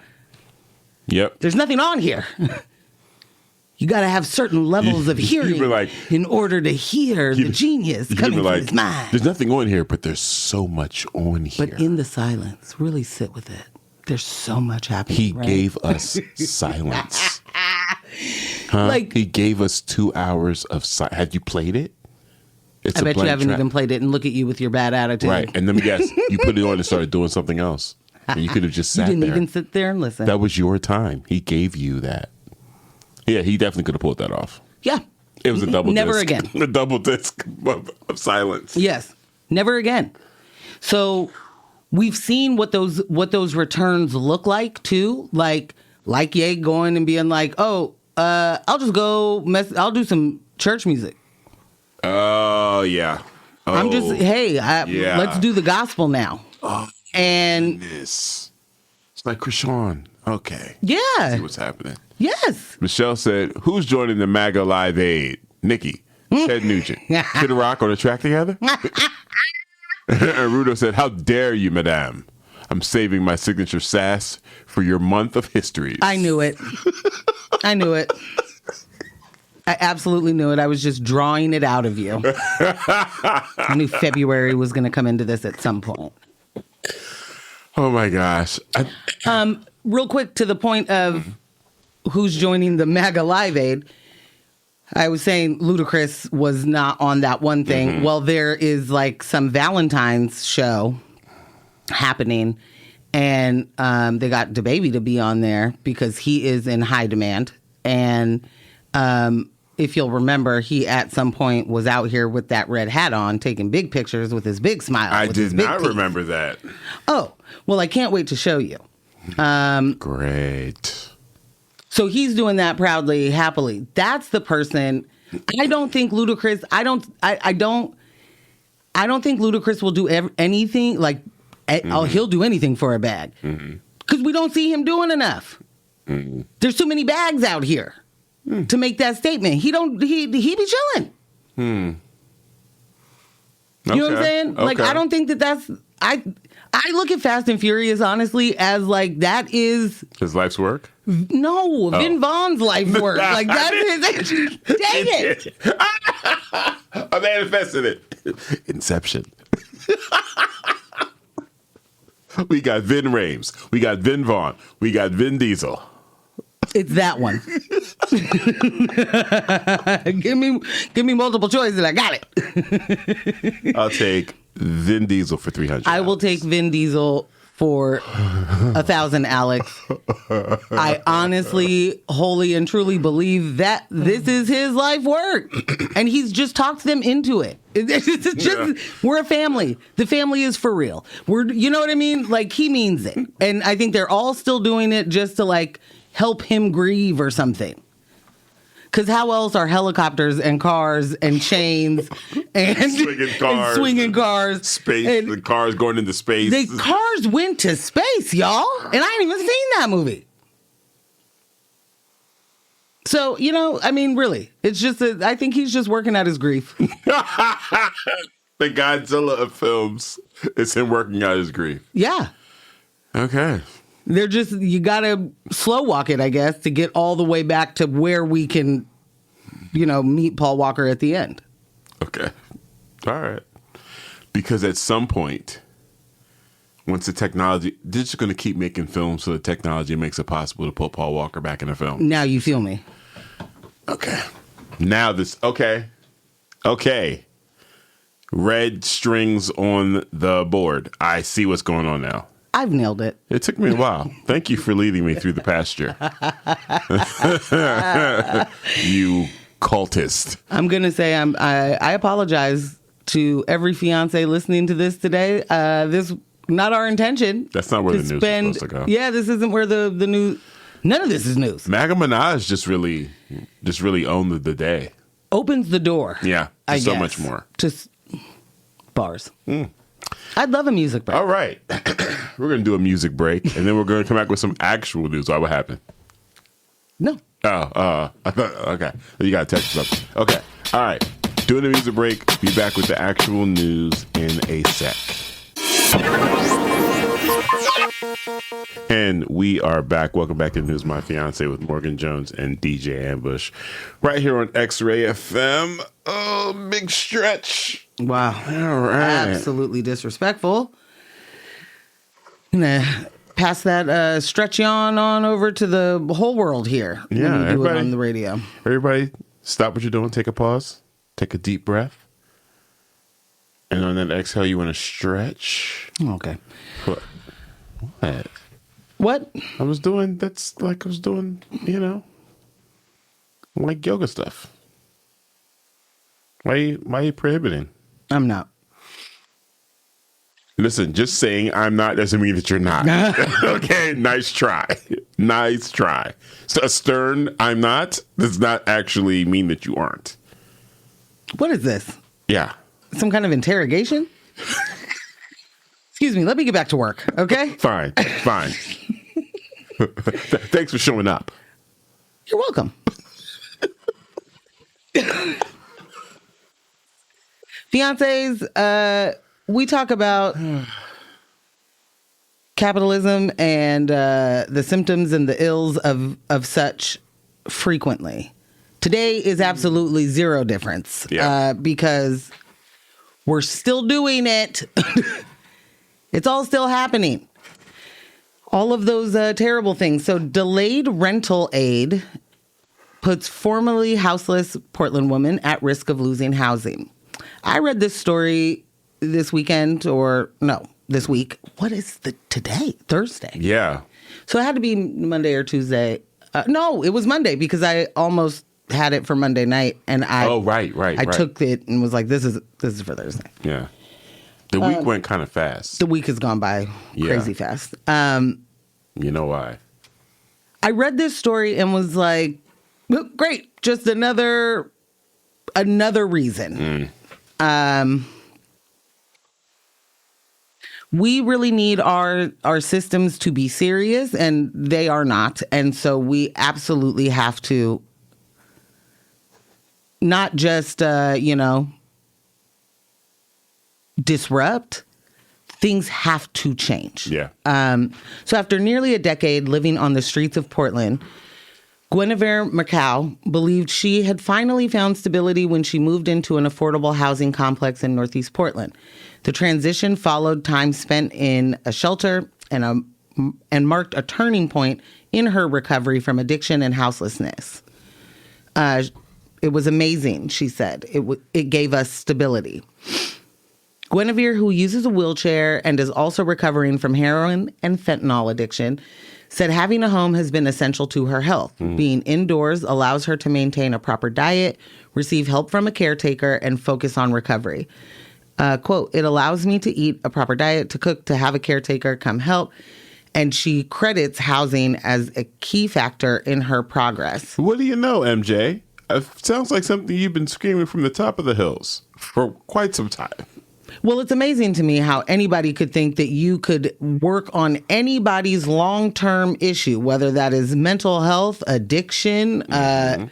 S2: Yep.
S3: There's nothing on here. You got to have certain levels of hearing in order to hear the genius coming from his mind.
S2: There's nothing on here, but there's so much on here.
S3: But in the silence, really sit with it. There's so much happening.
S2: He gave us silence. He gave us 2 hours of silence. Have you played it?
S3: I bet you haven't even played it, and look at you with your bad attitude.
S2: Right. And let me guess, you put it on and started doing something else. And you could have just sat there.
S3: You didn't even sit there and listen.
S2: That was your time. He gave you that. Yeah, he definitely could have pulled that off.
S3: Yeah.
S2: It was a double disc.
S3: Never again.
S2: A double disc of silence.
S3: Yes. Never again. So we've seen what those returns look like too. Like Ye going and being like, I'll just go I'll do some church music.
S2: Oh, yeah.
S3: I'm just, hey,
S2: yeah.
S3: let's do the gospel now.
S2: Oh,
S3: and
S2: goodness. It's like Krishan. Okay.
S3: Yeah.
S2: See what's happening.
S3: Yes.
S2: Michelle said, who's joining the MAGA Live Aid? Nikki. Ted Nugent. Kid Rock on a track together? And Rudo said, how dare you, madame? I'm saving my signature sass for your month of histories.
S3: I knew it. I knew it. I absolutely knew it. I was just drawing it out of you. I knew February was going to come into this at some point.
S2: Oh, my gosh.
S3: Real quick, to the point of who's joining the MAGA Live Aid, I was saying Ludacris was not on that one thing. Mm-hmm. Well, there is like some Valentine's show happening, and they got DaBaby to be on there because he is in high demand. And if you'll remember, he at some point was out here with that red hat on, taking big pictures with his big smile.
S2: I did not remember that.
S3: Oh, well, I can't wait to show you.
S2: Great.
S3: So he's doing that proudly, happily. That's the person. I don't think Ludacris. I don't think Ludacris will do anything like. He'll do anything for a bag because we don't see him doing enough. There's too many bags out here to make that statement. He be chilling. You know what I'm saying? Like, I don't think that's. I look at Fast and Furious, honestly, as like that is
S2: his life's work.
S3: No, Vin Vaughn's life work. Like that's his. Dang it!
S2: I manifested it. Inception. We got Vin Rames. We got Vin Vaughn. We got Vin Diesel.
S3: It's that one. give me multiple choice and I got it.
S2: I'll take Vin Diesel for $300.
S3: I will take Vin Diesel for 1,000, Alex. I honestly, wholly and truly believe that this is his life work. And he's just talked them into it. It's just, we're a family. The family is for real. You know what I mean? Like, he means it. And I think they're all still doing it just to like help him grieve or something. Because how else are helicopters and cars and chains and swinging cars,
S2: space, and the cars going into space?
S3: The cars went to space, y'all, and I ain't even seen that movie. So, you know, I mean, really, it's just I think he's just working out his grief.
S2: The Godzilla of films is him working out his grief.
S3: Yeah.
S2: Okay.
S3: They're just, you gotta slow walk it, I guess, to get all the way back to where we can, you know, meet Paul Walker at the end.
S2: Okay. All right. Because at some point, once the technology, they're just going to keep making films so the technology makes it possible to put Paul Walker back in a film.
S3: Now you feel me.
S2: Okay. Now this, okay. Okay. Red strings on the board. I see what's going on now.
S3: I've nailed it.
S2: It took me a while. Thank you for leading me through the pasture. You cultist.
S3: I'm going to say I apologize to every fiancé listening to this today. This not our intention.
S2: That's not where the news is supposed to go.
S3: Yeah, this isn't where the news. None of this is news.
S2: MAGA Minaj just really owned the day.
S3: Opens the door.
S2: Yeah, so much more.
S3: Just bars. I'd love a music break.
S2: All right. We're going to do a music break, and then we're going to come back with some actual news. Why, what happened?
S3: No.
S2: I thought, okay. You got to text something. Okay. All right. Doing the music break. Be back with the actual news in a sec. And we are back. Welcome back to News My Fiancé with Morgan Jones and DJ Ambush. Right here on X-Ray FM. Oh, big stretch.
S3: Wow.
S2: All right.
S3: Absolutely disrespectful. Gonna pass that stretch yawn on over to the whole world here.
S2: Yeah,
S3: when we do it on the radio.
S2: Everybody, stop what you're doing. Take a pause. Take a deep breath. And on that exhale, you want to stretch.
S3: Okay.
S2: What?
S3: What?
S2: I was doing, you know, like yoga stuff. Why are you prohibiting?
S3: I'm not.
S2: Listen, just saying I'm not doesn't mean that you're not. Okay, nice try. Nice try. So a stern I'm not does not actually mean that you aren't.
S3: What is this?
S2: Yeah.
S3: some kind of interrogation? Excuse me, let me get back to work, okay?
S2: Fine. Thanks for showing up.
S3: You're welcome. Fiancés, we talk about capitalism and the symptoms and the ills of such frequently. Today is absolutely zero difference because we're still doing it. It's all still happening. All of those terrible things. So delayed rental aid puts formerly houseless Portland woman at risk of losing housing. I read this story this weekend, this week. What is today? Thursday.
S2: Yeah.
S3: So it had to be Monday or Tuesday. No, it was Monday because I almost had it for Monday night, and I I took it and was like, this is for Thursday.
S2: Yeah. The week went kind of fast.
S3: The week has gone by crazy fast.
S2: You know why?
S3: I read this story and was like, well, great, just another reason. We really need our systems to be serious, and they are not. And so we absolutely have to not just, disrupt. Things have to change.
S2: Yeah.
S3: So after nearly a decade living on the streets of Portland, Guinevere McCow believed she had finally found stability when she moved into an affordable housing complex in Northeast Portland. The transition followed time spent in a shelter and marked a turning point in her recovery from addiction and houselessness. It was amazing, she said. It gave us stability. Guinevere, who uses a wheelchair and is also recovering from heroin and fentanyl addiction, said having a home has been essential to her health. Being indoors allows her to maintain a proper diet, receive help from a caretaker, and focus on recovery. Quote, it allows me to eat a proper diet, to cook, to have a caretaker come help. And she credits housing as a key factor in her progress.
S2: What do you know, MJ? It sounds like something you've been screaming from the top of the hills for quite some time.
S3: Well, it's amazing to me how anybody could think that you could work on anybody's long-term issue, whether that is mental health, addiction, and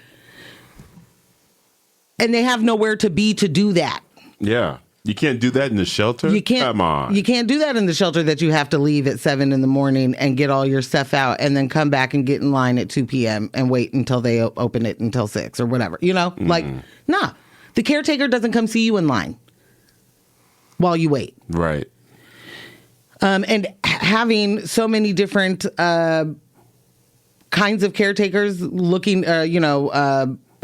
S3: they have nowhere to be to do that.
S2: Yeah. You can't do that in the shelter?
S3: You can't.
S2: Come on.
S3: You can't do that in the shelter that you have to leave at 7 a.m. and get all your stuff out and then come back and get in line at 2 p.m. and wait until they open it until 6 or whatever. Like, nah. The caretaker doesn't come see you in line while you wait.
S2: Right.
S3: And having so many different kinds of caretakers looking,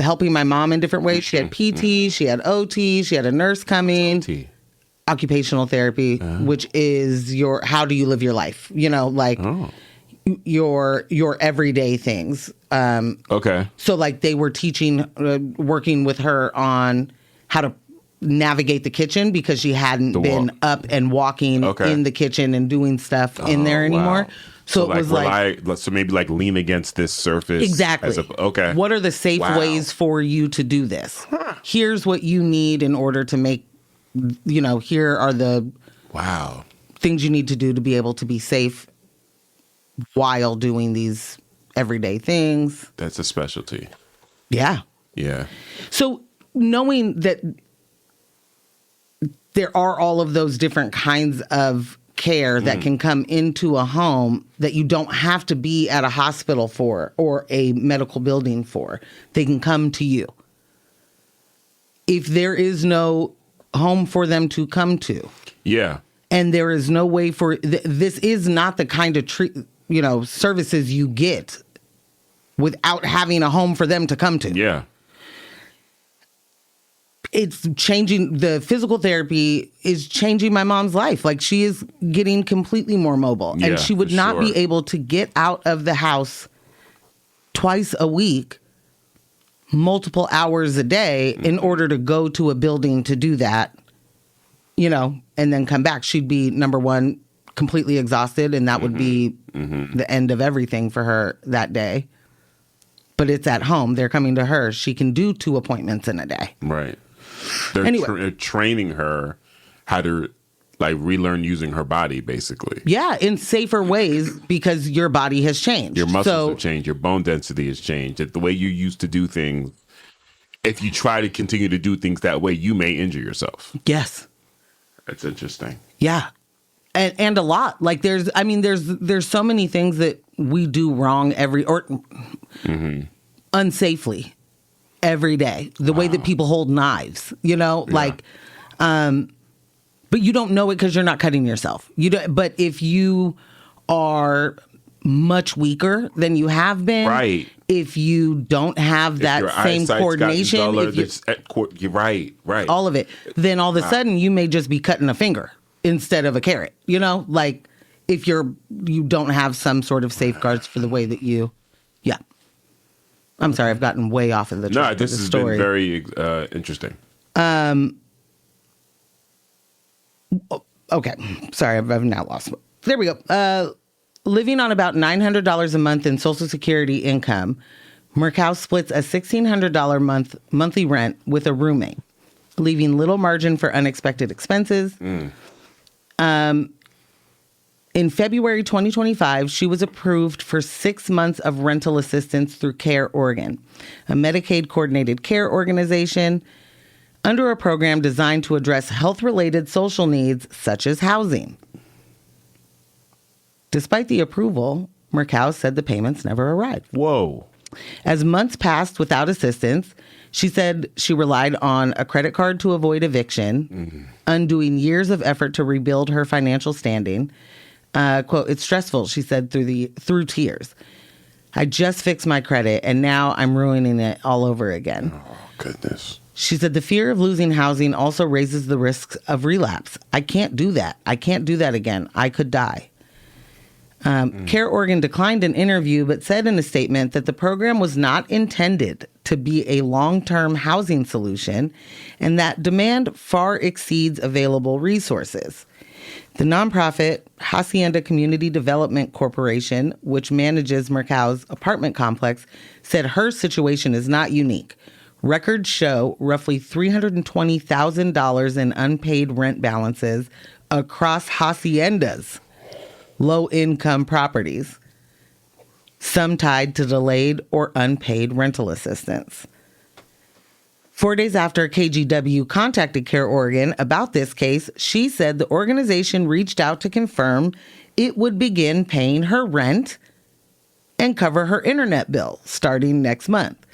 S3: helping my mom in different ways. She had PT, she had OT, she had a nurse coming.
S2: OT.
S3: Occupational therapy, which is how do you live your life? Your everyday things.
S2: Okay.
S3: So like they were working with her on how to navigate the kitchen because she hadn't been up and walking in the kitchen and doing stuff in there anymore. Wow. So it was
S2: so maybe like lean against this surface.
S3: Exactly.
S2: Okay.
S3: What are the safe ways for you to do this? Here's what you need in order to make, here are the things you need to do to be able to be safe while doing these everyday things.
S2: That's a specialty.
S3: Yeah.
S2: Yeah.
S3: So knowing that there are all of those different kinds of care that can come into a home that you don't have to be at a hospital for or a medical building for. They can come to you. If there is no home for them to come to.
S2: Yeah.
S3: And there is no way for this is not the kind of services you get without having a home for them to come to.
S2: Yeah.
S3: It's changing. The physical therapy is changing my mom's life. Like she is getting completely more mobile, and she would not be able to get out of the house twice a week, multiple hours a day in order to go to a building to do that, and then come back. She'd be, number one, completely exhausted, and that would be the end of everything for her that day. But it's at home. They're coming to her. She can do 2 appointments in a day.
S2: Right. They're training her how to like relearn using her body, basically.
S3: Yeah, in safer ways because your body has changed.
S2: Your muscles have changed. Your bone density has changed. The way you used to do things, if you try to continue to do things that way, you may injure yourself.
S3: Yes.
S2: That's interesting.
S3: Yeah. And a lot. Like there's so many things that we do wrong unsafely every day. The way that people hold knives, like, but you don't know it because you're not cutting yourself. But if you are much weaker than you have been,
S2: right?
S3: If you don't have that same coordination,
S2: you're right,
S3: all of it, then all of a sudden you may just be cutting a finger instead of a carrot. Like if you don't have some sort of safeguards for the way that you, yeah. I'm sorry, I've gotten way off of the track.
S2: No, this has been very interesting.
S3: Okay, sorry, I've now lost. There we go. Living on about $900 a month in Social Security income, Murkow splits a $1,600 monthly rent with a roommate, leaving little margin for unexpected expenses. In February 2025, she was approved for 6 months of rental assistance through Care Oregon, a Medicaid-coordinated care organization under a program designed to address health-related social needs such as housing. Despite the approval, Murkow said the payments never arrived.
S2: Whoa.
S3: As months passed without assistance, she said she relied on a credit card to avoid eviction, undoing years of effort to rebuild her financial standing. Quote, "It's stressful," she said through tears. "I just fixed my credit and now I'm ruining it all over again."
S2: Oh, goodness.
S3: She said the fear of losing housing also raises the risks of relapse. "I can't do that. I can't do that again. I could die." Care Oregon declined an interview, but said in a statement that the program was not intended to be a long-term housing solution and that demand far exceeds available resources. The nonprofit Hacienda Community Development Corporation, which manages Murkow's apartment complex, said her situation is not unique. Records show roughly $320,000 in unpaid rent balances across Hacienda's low-income properties, some tied to delayed or unpaid rental assistance. 4 days after KGW contacted Care Oregon about this case, she said the organization reached out to confirm it would begin paying her rent and cover her internet bill starting next month.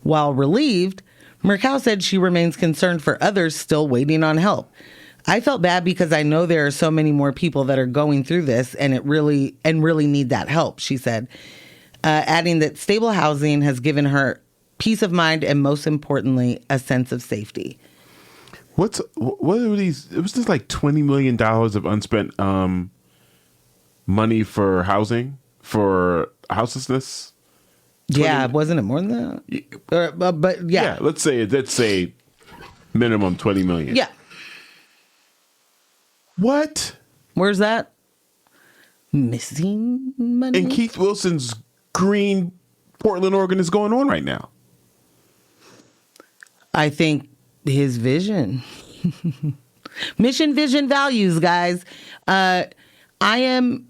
S3: While relieved, Murkow said she remains concerned for others still waiting on help. "I felt bad because I know there are so many more people that are going through this and really need that help," she said, adding that stable housing has given her peace of mind and, most importantly, a sense of safety.
S2: What are these? It was just like $20 million of unspent money for housing, for houselessness.
S3: 20, yeah, wasn't it more than that?
S2: Yeah.
S3: But yeah.
S2: Yeah, let's say minimum $20 million.
S3: Yeah.
S2: What?
S3: Where's that? Missing money?
S2: And Keith Wilson's green Portland, Oregon is going on right now.
S3: I think his vision. Mission, vision, values, guys. I don't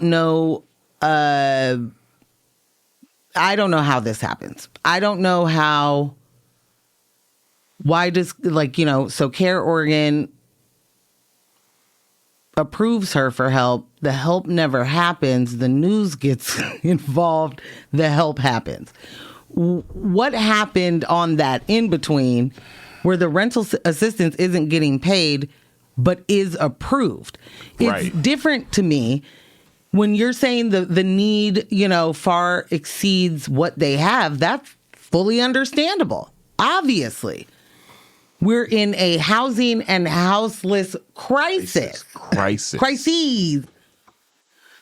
S3: know how this happens. I don't know how. Why does, so Care Oregon approves her for help. The help never happens. The news gets involved. The help happens. What happened on that in between where the rental assistance isn't getting paid but is approved?
S2: Right.
S3: It's different to me when you're saying the need, far exceeds what they have. That's fully understandable. Obviously. We're in a housing and houseless crisis. Crises.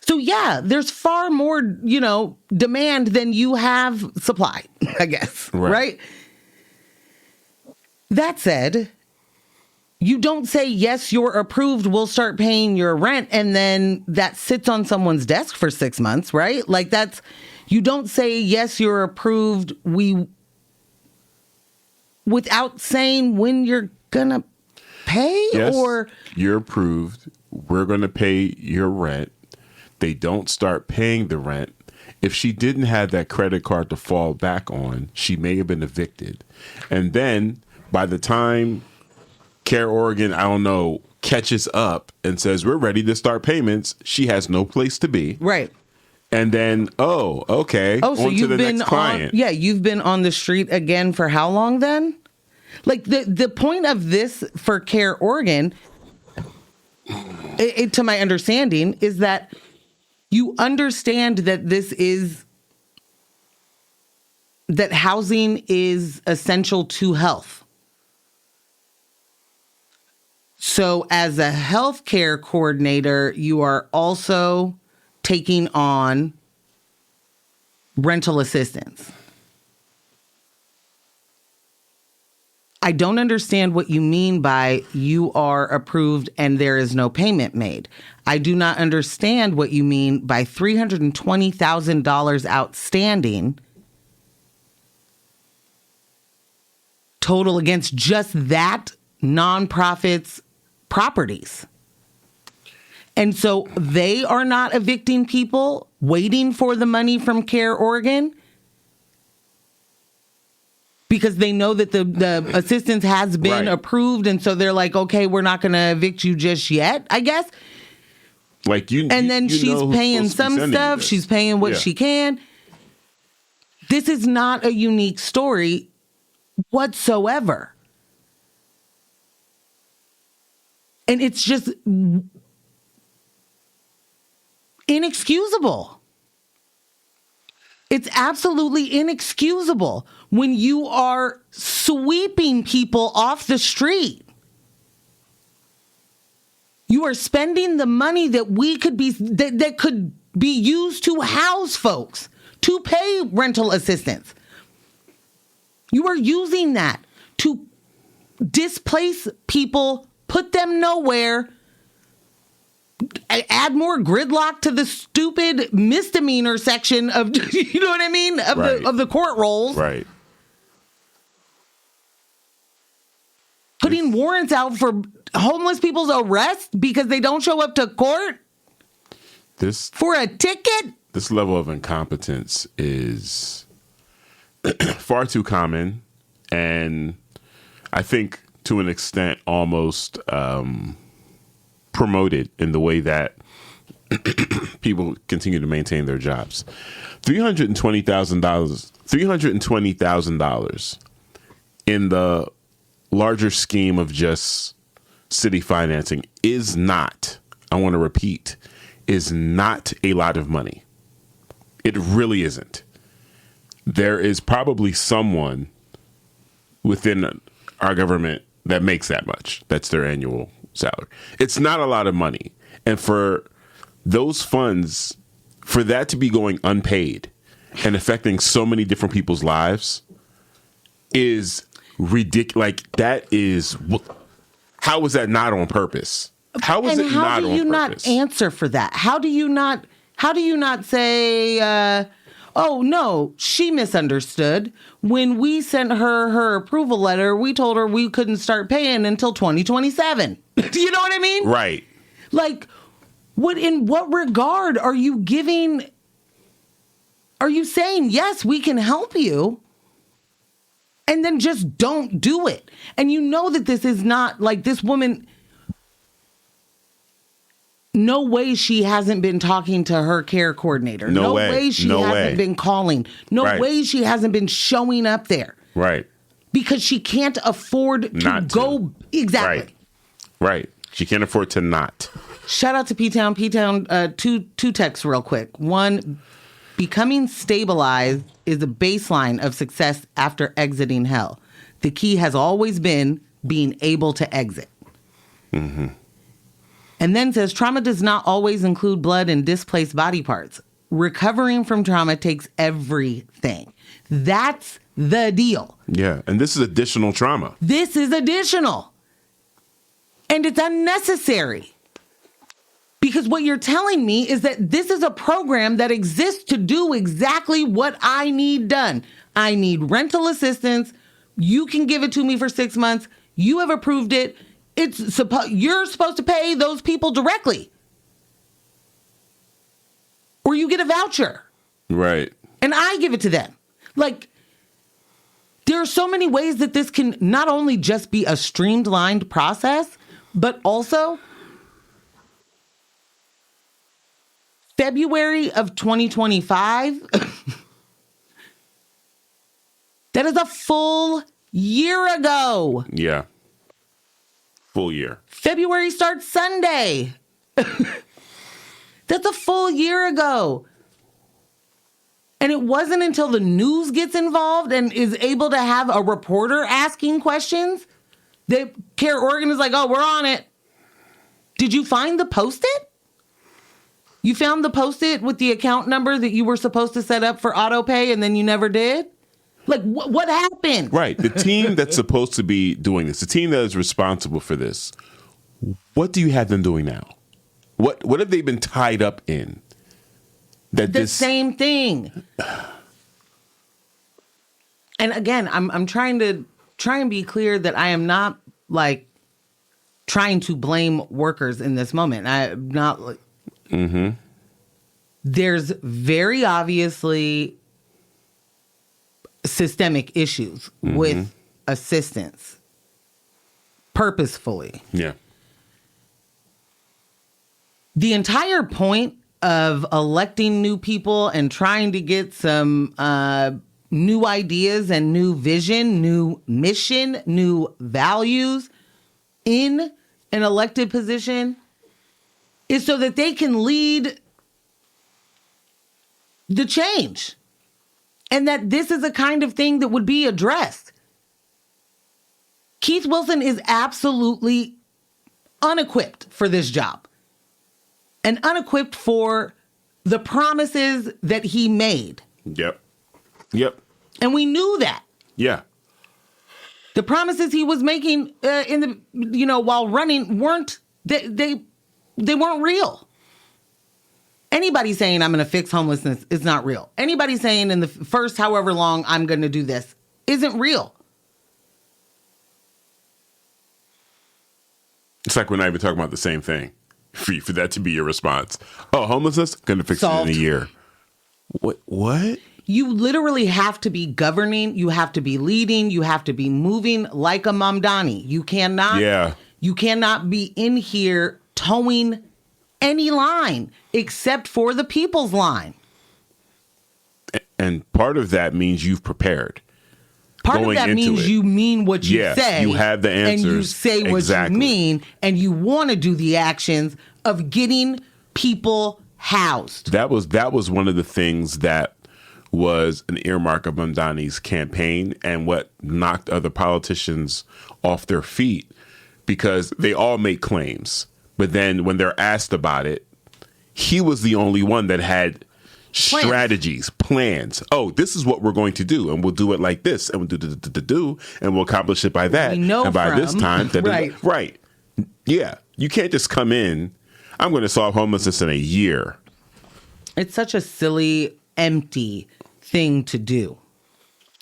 S3: So yeah, there's far more, demand than you have supply, I guess. Right? That said, You don't say, yes, you're approved, we'll start paying your rent, and then that sits on someone's desk for 6 months, right? Like you don't say, yes, you're approved, without saying when you're gonna pay.
S2: Yes,
S3: or
S2: you're approved, we're gonna pay your rent. They don't start paying the rent. If she didn't have that credit card to fall back on, she may have been evicted. And then by the time Care Oregon, I don't know, catches up and says, we're ready to start payments, she has no place to be.
S3: Right.
S2: And then, okay.
S3: Oh, so
S2: on
S3: you've
S2: to the
S3: been
S2: next client.
S3: you've been on the street again for how long then? Like the point of this for Care Oregon, to my understanding, is that you understand that that housing is essential to health. So as a healthcare coordinator, you are also taking on rental assistance. I don't understand what you mean by you are approved and there is no payment made. I do not understand what you mean by $320,000 outstanding total against just that nonprofit's properties. And so they are not evicting people waiting for the money from Care Oregon because they know that the assistance has been approved. And so they're like, okay, we're not going to evict you just yet, I guess.
S2: Like
S3: and then she's paying some stuff. She's paying what she can. This is not a unique story whatsoever. And it's just inexcusable. It's absolutely inexcusable when you are sweeping people off the street. You are spending the money that that could be used to house folks, to pay rental assistance. You are using that to displace people, put them nowhere, add more gridlock to the stupid misdemeanor section of, you know what I mean, of the court rolls.
S2: Right.
S3: Putting warrants out for homeless people's arrest because they don't show up to court for a ticket.
S2: This level of incompetence is far too common, and I think to an extent almost promoted in the way that people continue to maintain their jobs. $320,000 in the larger scheme of just city financing is not, I want to repeat, is not a lot of money. It really isn't. There is probably someone within our government that makes that much. That's their annual salary. It's not a lot of money. And for those funds, for that to be going unpaid and affecting so many different people's lives is ridiculous. Like, that is, how is that not on purpose? How is it not on purpose?
S3: How do you not answer for that? How do you not say, oh, no, she misunderstood. When we sent her approval letter, we told her we couldn't start paying until 2027. Do you know what I mean?
S2: Right.
S3: Like, in what regard are you saying, yes, we can help you, and then just don't do it? And you know that this is not, like, this woman, no way she hasn't been talking to her care coordinator. No way she hasn't been calling. No way she hasn't been showing up there.
S2: Right.
S3: Because she can't afford to go. Exactly.
S2: Right. She can't afford to not.
S3: Shout out to P-Town. P-Town, two texts real quick. One, becoming stabilized is a baseline of success after exiting hell. The key has always been being able to exit. Mm-hmm. And then says, trauma does not always include blood and displaced body parts. Recovering from trauma takes everything. That's the deal.
S2: Yeah, and this is additional trauma.
S3: This is additional. And it's unnecessary. Because what you're telling me is that this is a program that exists to do exactly what I need done. I need rental assistance. You can give it to me for 6 months. You have approved it. You're supposed to pay those people directly. Or you get a voucher.
S2: Right.
S3: And I give it to them. Like, there are so many ways that this can not only just be a streamlined process, but also February of 2025. That is a full year ago.
S2: Yeah. Full year.
S3: February starts Sunday. That's a full year ago. And it wasn't until the news gets involved and is able to have a reporter asking questions that Care Oregon is like, oh, we're on it. Did you find the Post-it? You found the Post-it with the account number that you were supposed to set up for auto pay and then you never did? Like, what happened?
S2: Right. The team that's supposed to be doing this, the team that is responsible for this, what do you have them doing now? What have they been tied up in? Same thing.
S3: And again, I'm trying and be clear that I am not like trying to blame workers in this moment. I'm not like, There's very obviously systemic issues with assistance purposefully.
S2: Yeah.
S3: The entire point of electing new people and trying to get some new ideas and new vision, new mission, new values in an elected position is so that they can lead the change. And that this is a kind of thing that would be addressed. Keith Wilson is absolutely unequipped for this job. And unequipped for the promises that he made.
S2: Yep.
S3: And we knew that.
S2: Yeah.
S3: The promises he was making while running weren't real. Anybody saying I'm going to fix homelessness is not real. Anybody saying in the first however long I'm going to do this isn't real.
S2: It's like we're not even talking about the same thing. For that to be your response. Oh, homelessness? Going to fix
S3: Solved.
S2: it in a year. What?
S3: You literally have to be governing. You have to be leading. You have to be moving like a Mamdani. You cannot be in here towing any line except for the people's line.
S2: And part of that means you've prepared.
S3: Part of that means you mean what you say.
S2: You have the answers.
S3: And you say what you mean. And you want to do the actions of getting people housed.
S2: That was one of the things that was an earmark of Mamdani's campaign and what knocked other politicians off their feet because they all make claims. But then when they're asked about it, he was the only one that had strategies, plans. Oh, this is what we're going to do, and we'll do it like this, and we'll do, and we'll accomplish it by that. And by this time, right? Yeah, you can't just come in. I'm going to solve homelessness in a year.
S3: It's such a silly, empty thing to do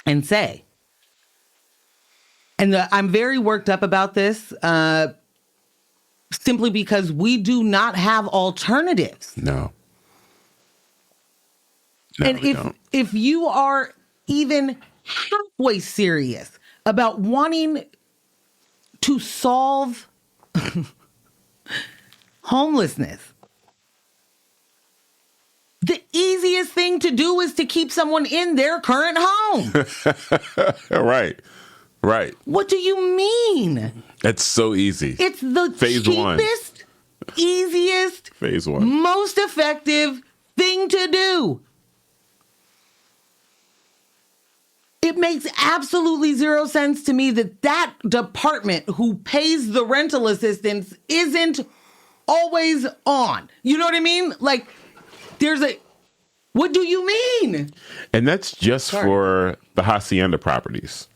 S3: and say. And I'm very worked up about this, simply because we do not have alternatives.
S2: No,
S3: and if you are even halfway serious about wanting to solve homelessness, the easiest thing to do is to keep someone in their current home.
S2: Right.
S3: What do you mean?
S2: It's so easy.
S3: It's the
S2: Phase
S3: cheapest, easiest,
S2: Phase 1,
S3: most effective thing to do. It makes absolutely zero sense to me that department who pays the rental assistance isn't always on. You know what I mean? Like, what do you mean?
S2: And that's just for the hacienda properties.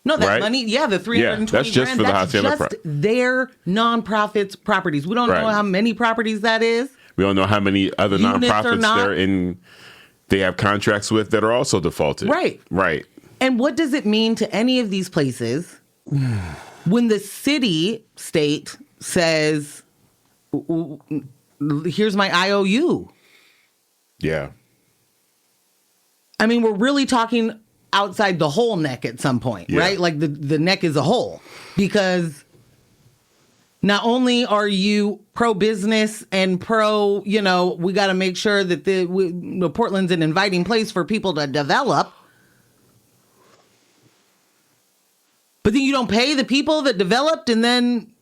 S3: No, that
S2: right?
S3: money, the 320
S2: that's just
S3: grand,
S2: for the
S3: that's
S2: hacienda.
S3: just their nonprofits properties. We don't know
S2: Right.
S3: how many properties that is.
S2: We don't know how many other
S3: Units or
S2: nonprofits
S3: not.
S2: they have contracts with that are also defaulted.
S3: Right.
S2: Right.
S3: And what does it mean to any of these places when the state says, here's my IOU?
S2: Yeah.
S3: I mean, we're really talking outside the whole neck at some point, right? Like the neck is a hole, because not only are you pro-business and pro, we got to make sure that the Portland's an inviting place for people to develop, but then you don't pay the people that developed and then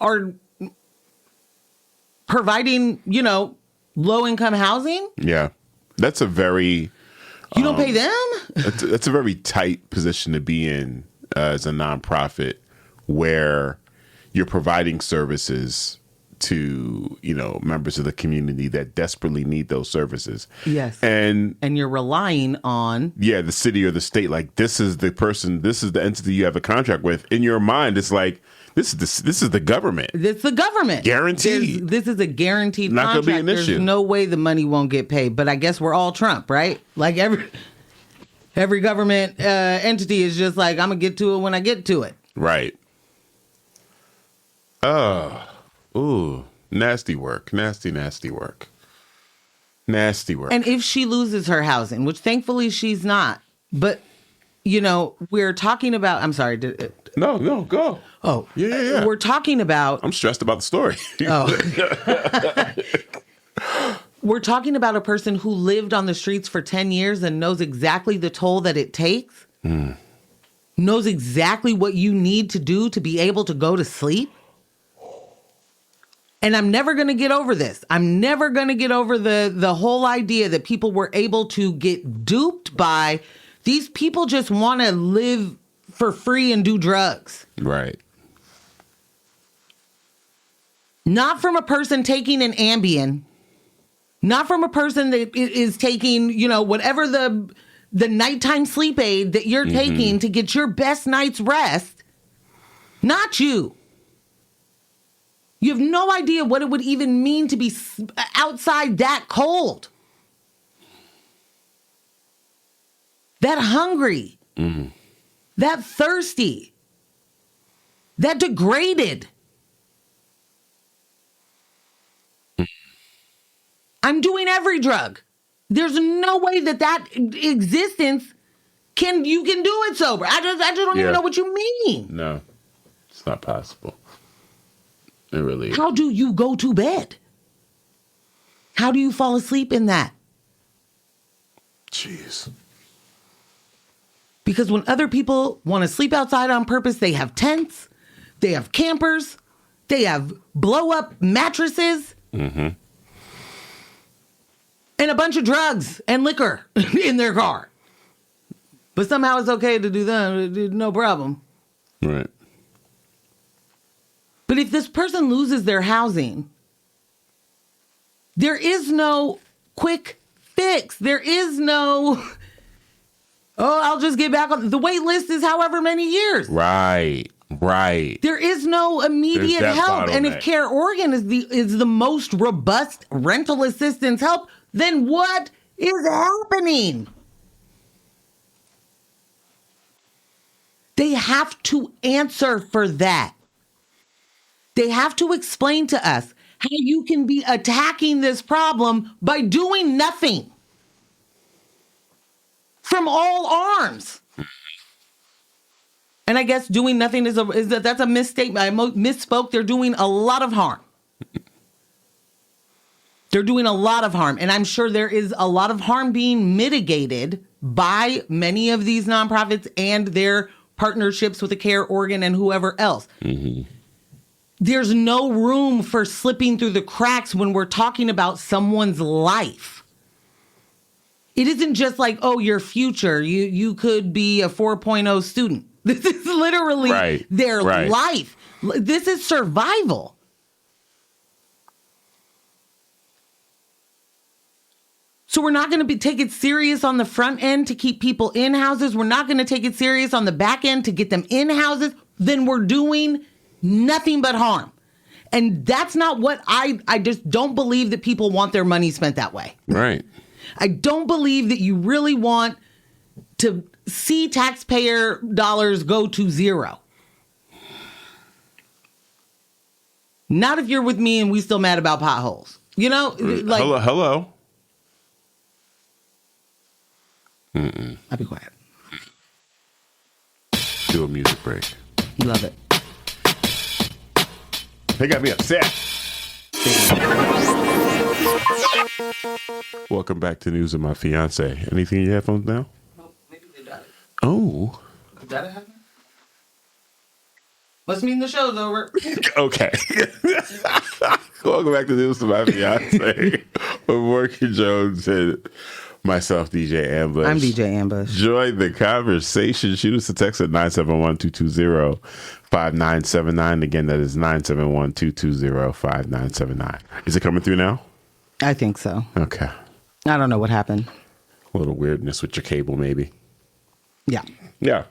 S3: are providing, low-income housing.
S2: Yeah. That's a very...
S3: You don't pay them?
S2: That's a very tight position to be in as a nonprofit, where you're providing services to, members of the community that desperately need those services.
S3: Yes.
S2: And
S3: you're relying on...
S2: Yeah, the city or the state, like, this is the person, this is the entity you have a contract with. In your mind, it's like, this is the government.
S3: It's the government.
S2: Guaranteed.
S3: This is a guaranteed
S2: Not
S3: contract.
S2: gonna be an
S3: There's
S2: issue.
S3: no way the money won't get paid. But I guess we're all Trump, right? Like every government entity is just like, I'm going to get to it when I get to it.
S2: Right. Ooh, nasty work. Nasty work. Nasty work.
S3: And if she loses her housing, which thankfully she's not, but, we're talking about... I'm sorry.
S2: No, go.
S3: Oh.
S2: Yeah.
S3: We're talking about...
S2: I'm stressed about the story.
S3: We're talking about a person who lived on the streets for 10 years and knows exactly the toll that it takes. Knows exactly what you need to do to be able to go to sleep. And I'm never going to get over this. I'm never going to get over the whole idea that people were able to get duped by these people just want to live for free and do drugs.
S2: Right.
S3: Not from a person taking an Ambien. Not from a person that is taking, whatever the nighttime sleep aid that you're taking to get your best night's rest. Not you. You have no idea what it would even mean to be outside that cold. That hungry. That thirsty. That degraded. I'm doing every drug. There's no way that existence you can do it sober. I just don't even know what you mean.
S2: No, it's not possible. It really is.
S3: How do you go to bed? How do you fall asleep in that?
S2: Jeez.
S3: Because when other people want to sleep outside on purpose, they have tents, they have campers, they have blow-up mattresses, and a bunch of drugs and liquor in their car. But somehow it's okay to do that, no problem.
S2: Right.
S3: But if this person loses their housing, there is no quick fix. There is no... I'll just get back on. The wait list is however many years.
S2: Right.
S3: There is no immediate help. And if Care Oregon is the most robust rental assistance help, then what is happening? They have to answer for that. They have to explain to us how you can be attacking this problem by doing nothing. From all arms. And I guess doing nothing that's a misstatement. I misspoke. They're doing a lot of harm. They're doing a lot of harm. And I'm sure there is a lot of harm being mitigated by many of these nonprofits and their partnerships with the Care Oregon and whoever else. There's no room for slipping through the cracks when we're talking about someone's life. It isn't just like, your future. You could be a 4.0 student. This is literally their life. This is survival. So we're not going to take it serious on the front end to keep people in houses. We're not going to take it serious on the back end to get them in houses. Then we're doing nothing but harm. And that's not what I just don't believe that people want their money spent that way.
S2: Right.
S3: I don't believe that you really want to see taxpayer dollars go to zero. Not if you're with me and we still mad about potholes. You know, like
S2: hello.
S3: I'll be quiet.
S2: Do a music break.
S3: Love it.
S2: They got me upset. Welcome back to News of My Fiancé. Anything in your headphones now?
S3: Oh, maybe they got it.
S2: Oh.
S3: Did that happen? Must mean the show's over.
S2: Okay. Welcome back to News of My Fiancé. with Morgan Jones and myself, DJ Ambush.
S3: I'm DJ Ambush.
S2: Join the conversation. Shoot us a text at 971-220-5979. Again, that is 971-220-5979. Is it coming through now?
S3: I think so.
S2: Okay.
S3: I don't know what happened.
S2: A little weirdness with your cable, maybe.
S3: Yeah.
S2: Yeah.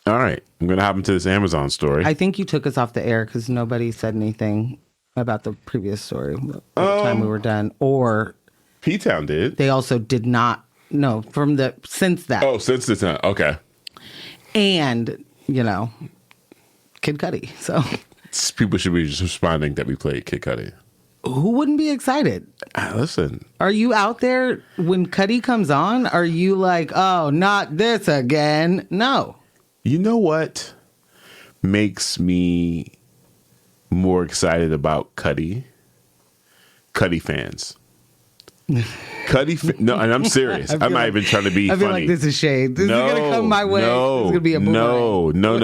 S2: All right. I'm going to hop into this Amazon story.
S3: I think you took us off the air because nobody said anything about the previous story by the time we were done. Or
S2: P-Town did.
S3: they also did not. No, from the since that.
S2: Oh, since the time. Okay.
S3: And, you know, Kid Cudi. So
S2: People should be just responding that we played Kid Cudi.
S3: who wouldn't be excited?
S2: Listen.
S3: Are you out there when Cudi comes on? Are you like, oh, not this again? No.
S2: You know what makes me more excited about Cudi? Cudi fans. No, and I'm serious. I'm not even trying to be
S3: I feel
S2: funny.
S3: like this is shade. This is going to come my way. This is going to be a boomerang.
S2: No.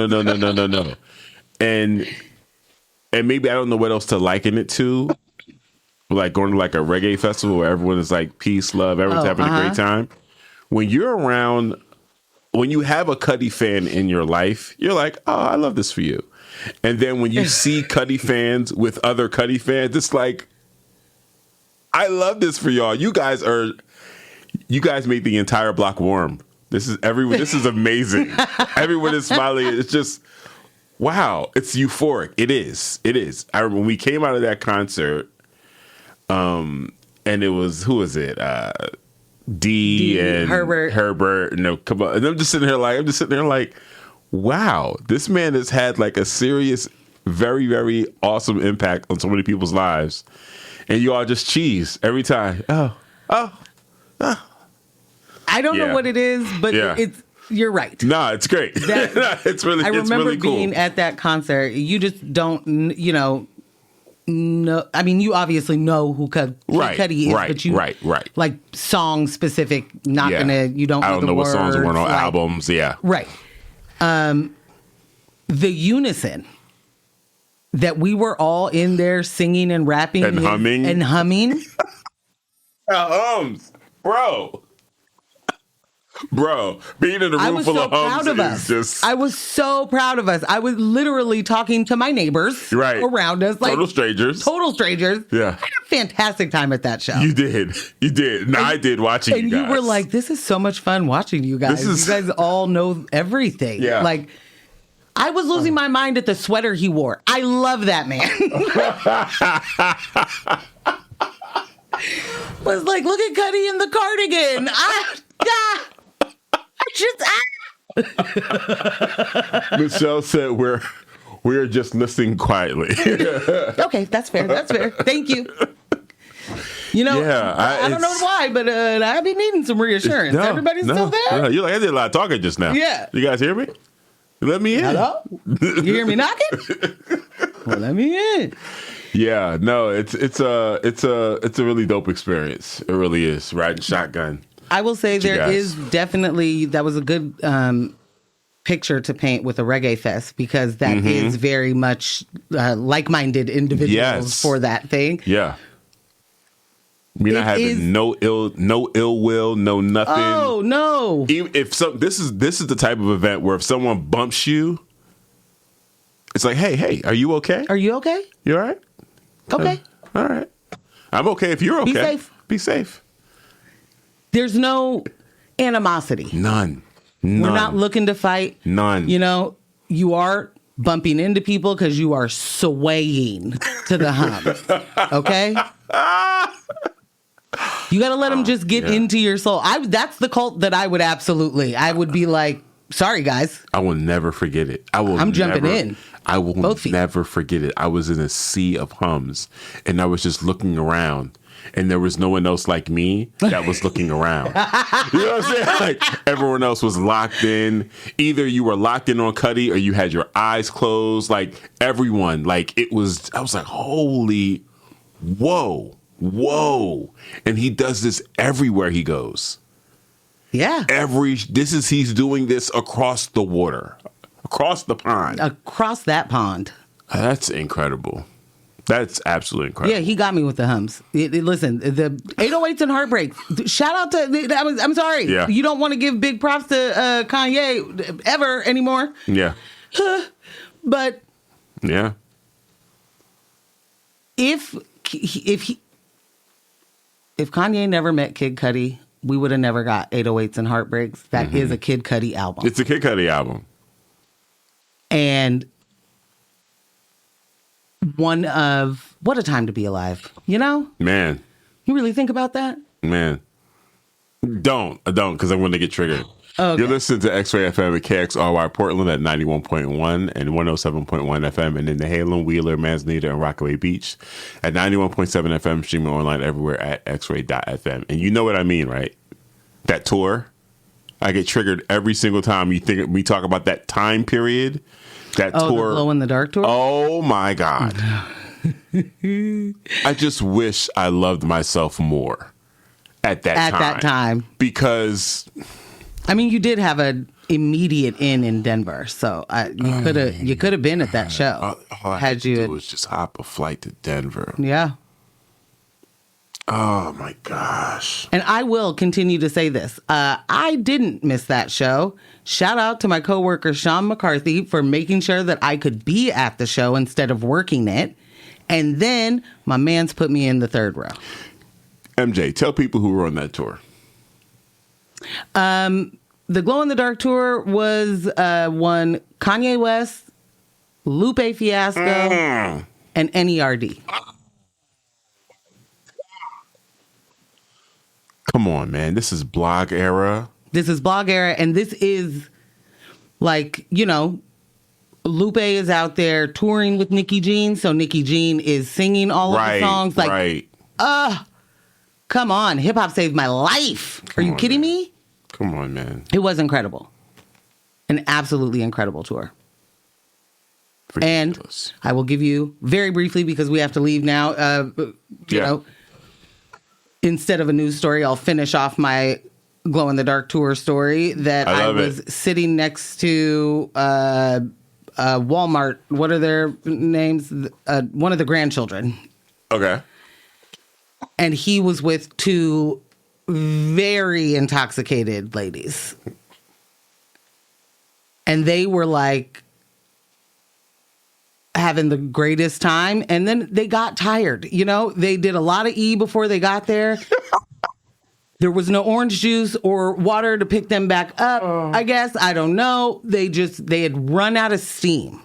S2: And maybe I don't know what else to liken it to. Like going to like a reggae festival where everyone is like peace, love, everyone's having a great time. When you're around, when you have a Cudi fan in your life, you're like, oh, I love this for you. And then when you see Cudi fans with other Cudi fans, it's like, I love this for y'all. You guys made the entire block warm. This is amazing. Everyone is smiling. It's just, wow. It's euphoric. It is. I remember when we came out of that concert, and it was, who was it? D and Herbert. No, come on. And I'm just sitting there like, wow, this man has had like a serious, very, very awesome impact on so many people's lives. And you all just cheese every time. Oh.
S3: I don't know what it is, but you're right.
S2: No, it's great. It's really,
S3: I remember
S2: really cool.
S3: being at that concert. You just don't, know. I mean, you obviously know who Cudi is, but you like song specific. You don't know
S2: what songs were on albums. Yeah,
S3: right. The unison that we were all in there singing and rapping
S2: and humming Bro, being in a room full of hums is just...
S3: I was so proud of us. I was literally talking to my neighbors around us. Like,
S2: Total strangers.
S3: Yeah. I had a fantastic time at that show.
S2: You did. And I did watching you guys.
S3: And you were like, this is so much fun watching you guys. You guys all know everything.
S2: Yeah.
S3: Like, I was losing my mind at the sweater he wore. I love that man. Was like, look at Cudi in the cardigan.
S2: Michelle said we're just listening quietly.
S3: Okay, that's fair. Thank you. I don't know why, but I've been needing some reassurance. Everybody's still there?
S2: No. You're like, I did a lot of talking just now.
S3: Yeah.
S2: You guys hear me? Let me in.
S3: Hello? You hear me knocking? Well, let me in.
S2: Yeah, no, it's a really dope experience. It really is. Riding shotgun.
S3: I will say there is definitely, that was a good picture to paint with a reggae fest, because that is very much like-minded individuals for that thing.
S2: Yeah. We're not having no ill will, no nothing.
S3: Oh, no.
S2: If this is the type of event where if someone bumps you, it's like, hey, are you okay?
S3: Are you okay?
S2: You all right?
S3: Okay.
S2: All right. I'm okay if you're okay.
S3: Be safe.
S2: Be safe.
S3: There's no animosity.
S2: None.
S3: We're not looking to fight.
S2: None.
S3: You know, you are bumping into people because you are swaying to the hums. Okay? You got to let them just get into your soul. That's the cult that I would be like, sorry, guys.
S2: I will never forget it. I'm
S3: jumping in.
S2: I will never forget it. I was in a sea of hums, and I was just looking around, and there was no one else like me that was looking around. You know what I'm saying? Like, everyone else was locked in. Either you were locked in on Cudi, or you had your eyes closed. Like, everyone. Like, I was like, holy, whoa. And he does this everywhere he goes.
S3: Yeah.
S2: He's doing this across the water, across the pond.
S3: Across that pond.
S2: That's incredible. That's absolutely incredible.
S3: Yeah, he got me with the hums. Listen, the 808s and Heartbreaks. Shout out to, I'm sorry.
S2: Yeah.
S3: You don't want to give big props to Kanye ever anymore.
S2: Yeah.
S3: But.
S2: Yeah.
S3: If Kanye never met Kid Cudi, we would have never got 808s and Heartbreaks. That is a Kid Cudi album.
S2: It's a Kid Cudi album.
S3: And one of, what a time to be alive, you know?
S2: Man.
S3: You really think about that?
S2: Man. Don't, because I'm going to get triggered.
S3: Okay.
S2: You're listening to X-Ray FM at KXRY Portland at 91.1 and 107.1 FM, and in the Halem, Wheeler, Manzanita, and Rockaway Beach at 91.7 FM, streaming online everywhere at xray.fm. And you know what I mean, right? That tour, I get triggered every single time we talk about that time period. That tour.
S3: The Glow in the Dark tour?
S2: Oh, my God. I just wish I loved myself more at that time. Because...
S3: I mean, you did have an immediate in Denver, so you could have been at that show.
S2: All I had to do was just hop a flight to Denver.
S3: Yeah.
S2: Oh my gosh!
S3: And I will continue to say this: I didn't miss that show. Shout out to my coworker Sean McCarthy for making sure that I could be at the show instead of working it. And then my man's put me in the third row.
S2: MJ, tell people who were on that tour.
S3: The Glow in the Dark tour was one Kanye West, Lupe Fiasco, and NERD.
S2: Come on, man. This is blog era.
S3: And this is like, you know, Lupe is out there touring with Nicki Jean, so Nicki Jean is singing all of the songs. Like, come on, hip hop saved my life. Are you kidding me?
S2: Come on, man.
S3: It was incredible. An absolutely incredible tour.
S2: Ridiculous.
S3: And I will give you very briefly, because we have to leave now, you know, instead of a news story, I'll finish off my Glow in the Dark tour story that I was sitting next to Walmart. What are their names? One of the grandchildren.
S2: Okay.
S3: And he was with two very intoxicated ladies. And they were like having the greatest time. And then they got tired. You know, they did a lot of E before they got there. There was no orange juice or water to pick them back up, I guess. I don't know. They had run out of steam.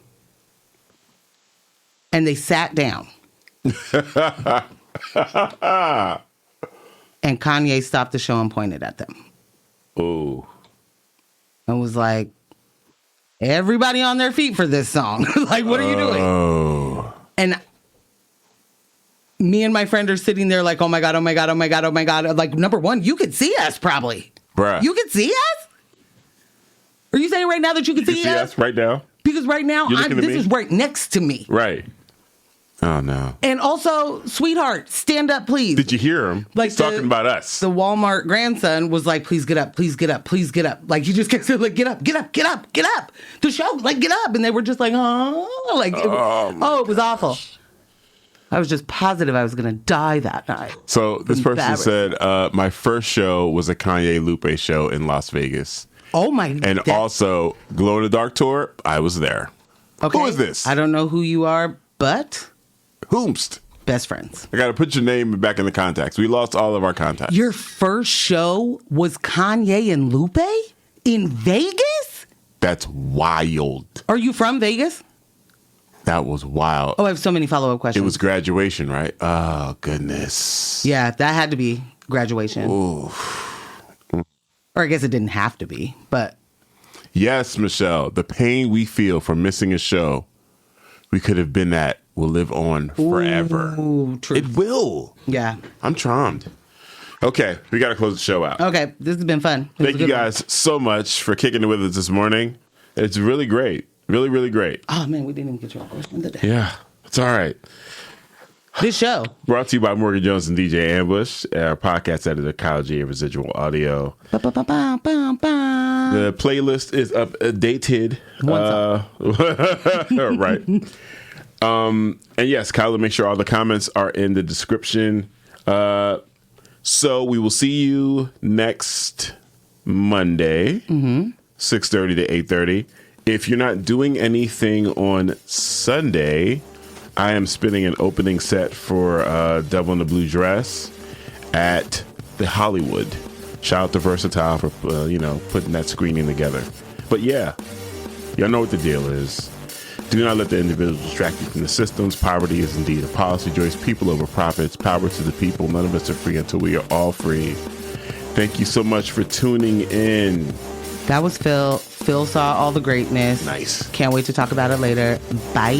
S3: And they sat down. And Kanye stopped the show and pointed at them.
S2: Oh.
S3: And was like, everybody on their feet for this song. Like, what are you doing?
S2: Oh.
S3: And me and my friend are sitting there like, oh my God, oh my God, oh my God, oh my God. Like, number one, you could see us probably.
S2: Bruh.
S3: You could see us? Are you saying right now that you can see us?
S2: Right now?
S3: Because right now, this is right next to me.
S2: Right. Oh, no.
S3: And also, sweetheart, stand up, please.
S2: Did you hear him?
S3: Like
S2: He's talking about us.
S3: The Walmart grandson was like, please get up, please get up, please get up. Like, he just kept saying, like, get up, get up, get up, get up. The show, like, get up. And they were just like, oh. Like, it was awful. I was just positive I was going to die that night.
S2: So this person said, my first show was a Kanye Lupe show in Las Vegas.
S3: Oh, my God.
S2: And also, Glow in the Dark tour, I was there.
S3: Okay.
S2: Who is this?
S3: I don't know who you are, but...
S2: Whomst?
S3: best friends.
S2: I got to put your name back in the contacts. We lost all of our contacts.
S3: Your first show was Kanye and Lupe in Vegas?
S2: That's wild.
S3: Are you from Vegas?
S2: That was wild.
S3: Oh, I have so many follow-up questions.
S2: It was graduation, right? Oh, goodness.
S3: Yeah, that had to be graduation.
S2: Ooh.
S3: Or I guess it didn't have to be, but...
S2: Yes, Michelle, the pain we feel from missing a show we could have been at will live on forever.
S3: Ooh, true.
S2: It will.
S3: Yeah.
S2: I'm charmed. Okay, we got to close the show out.
S3: Okay, this has been fun.
S2: Thank you guys so much for kicking it with us this morning. It's really great. Really, really great.
S3: Oh, man, we didn't even get to our question today.
S2: Yeah, it's all right.
S3: This show.
S2: Brought to you by Morgan Jones and DJ Ambush, our podcast editor, Kyle G, and Residual Audio. The playlist is updated. Right. And yes, Kyle, make sure all the comments are in the description. So we will see you next Monday, 6:30 to 8:30. If you're not doing anything on Sunday, I am spinning an opening set for Devil in the Blue Dress at the Hollywood. Shout out to Versatile for putting that screening together. But yeah, y'all know what the deal is. Do not let the individual distract you from the systems. Poverty is indeed a policy choice. People over profits. Power to the people. None of us are free until we are all free. Thank you so much for tuning in.
S3: That was Phil. Phil saw all the greatness.
S2: Nice.
S3: Can't wait to talk about it later. Bye.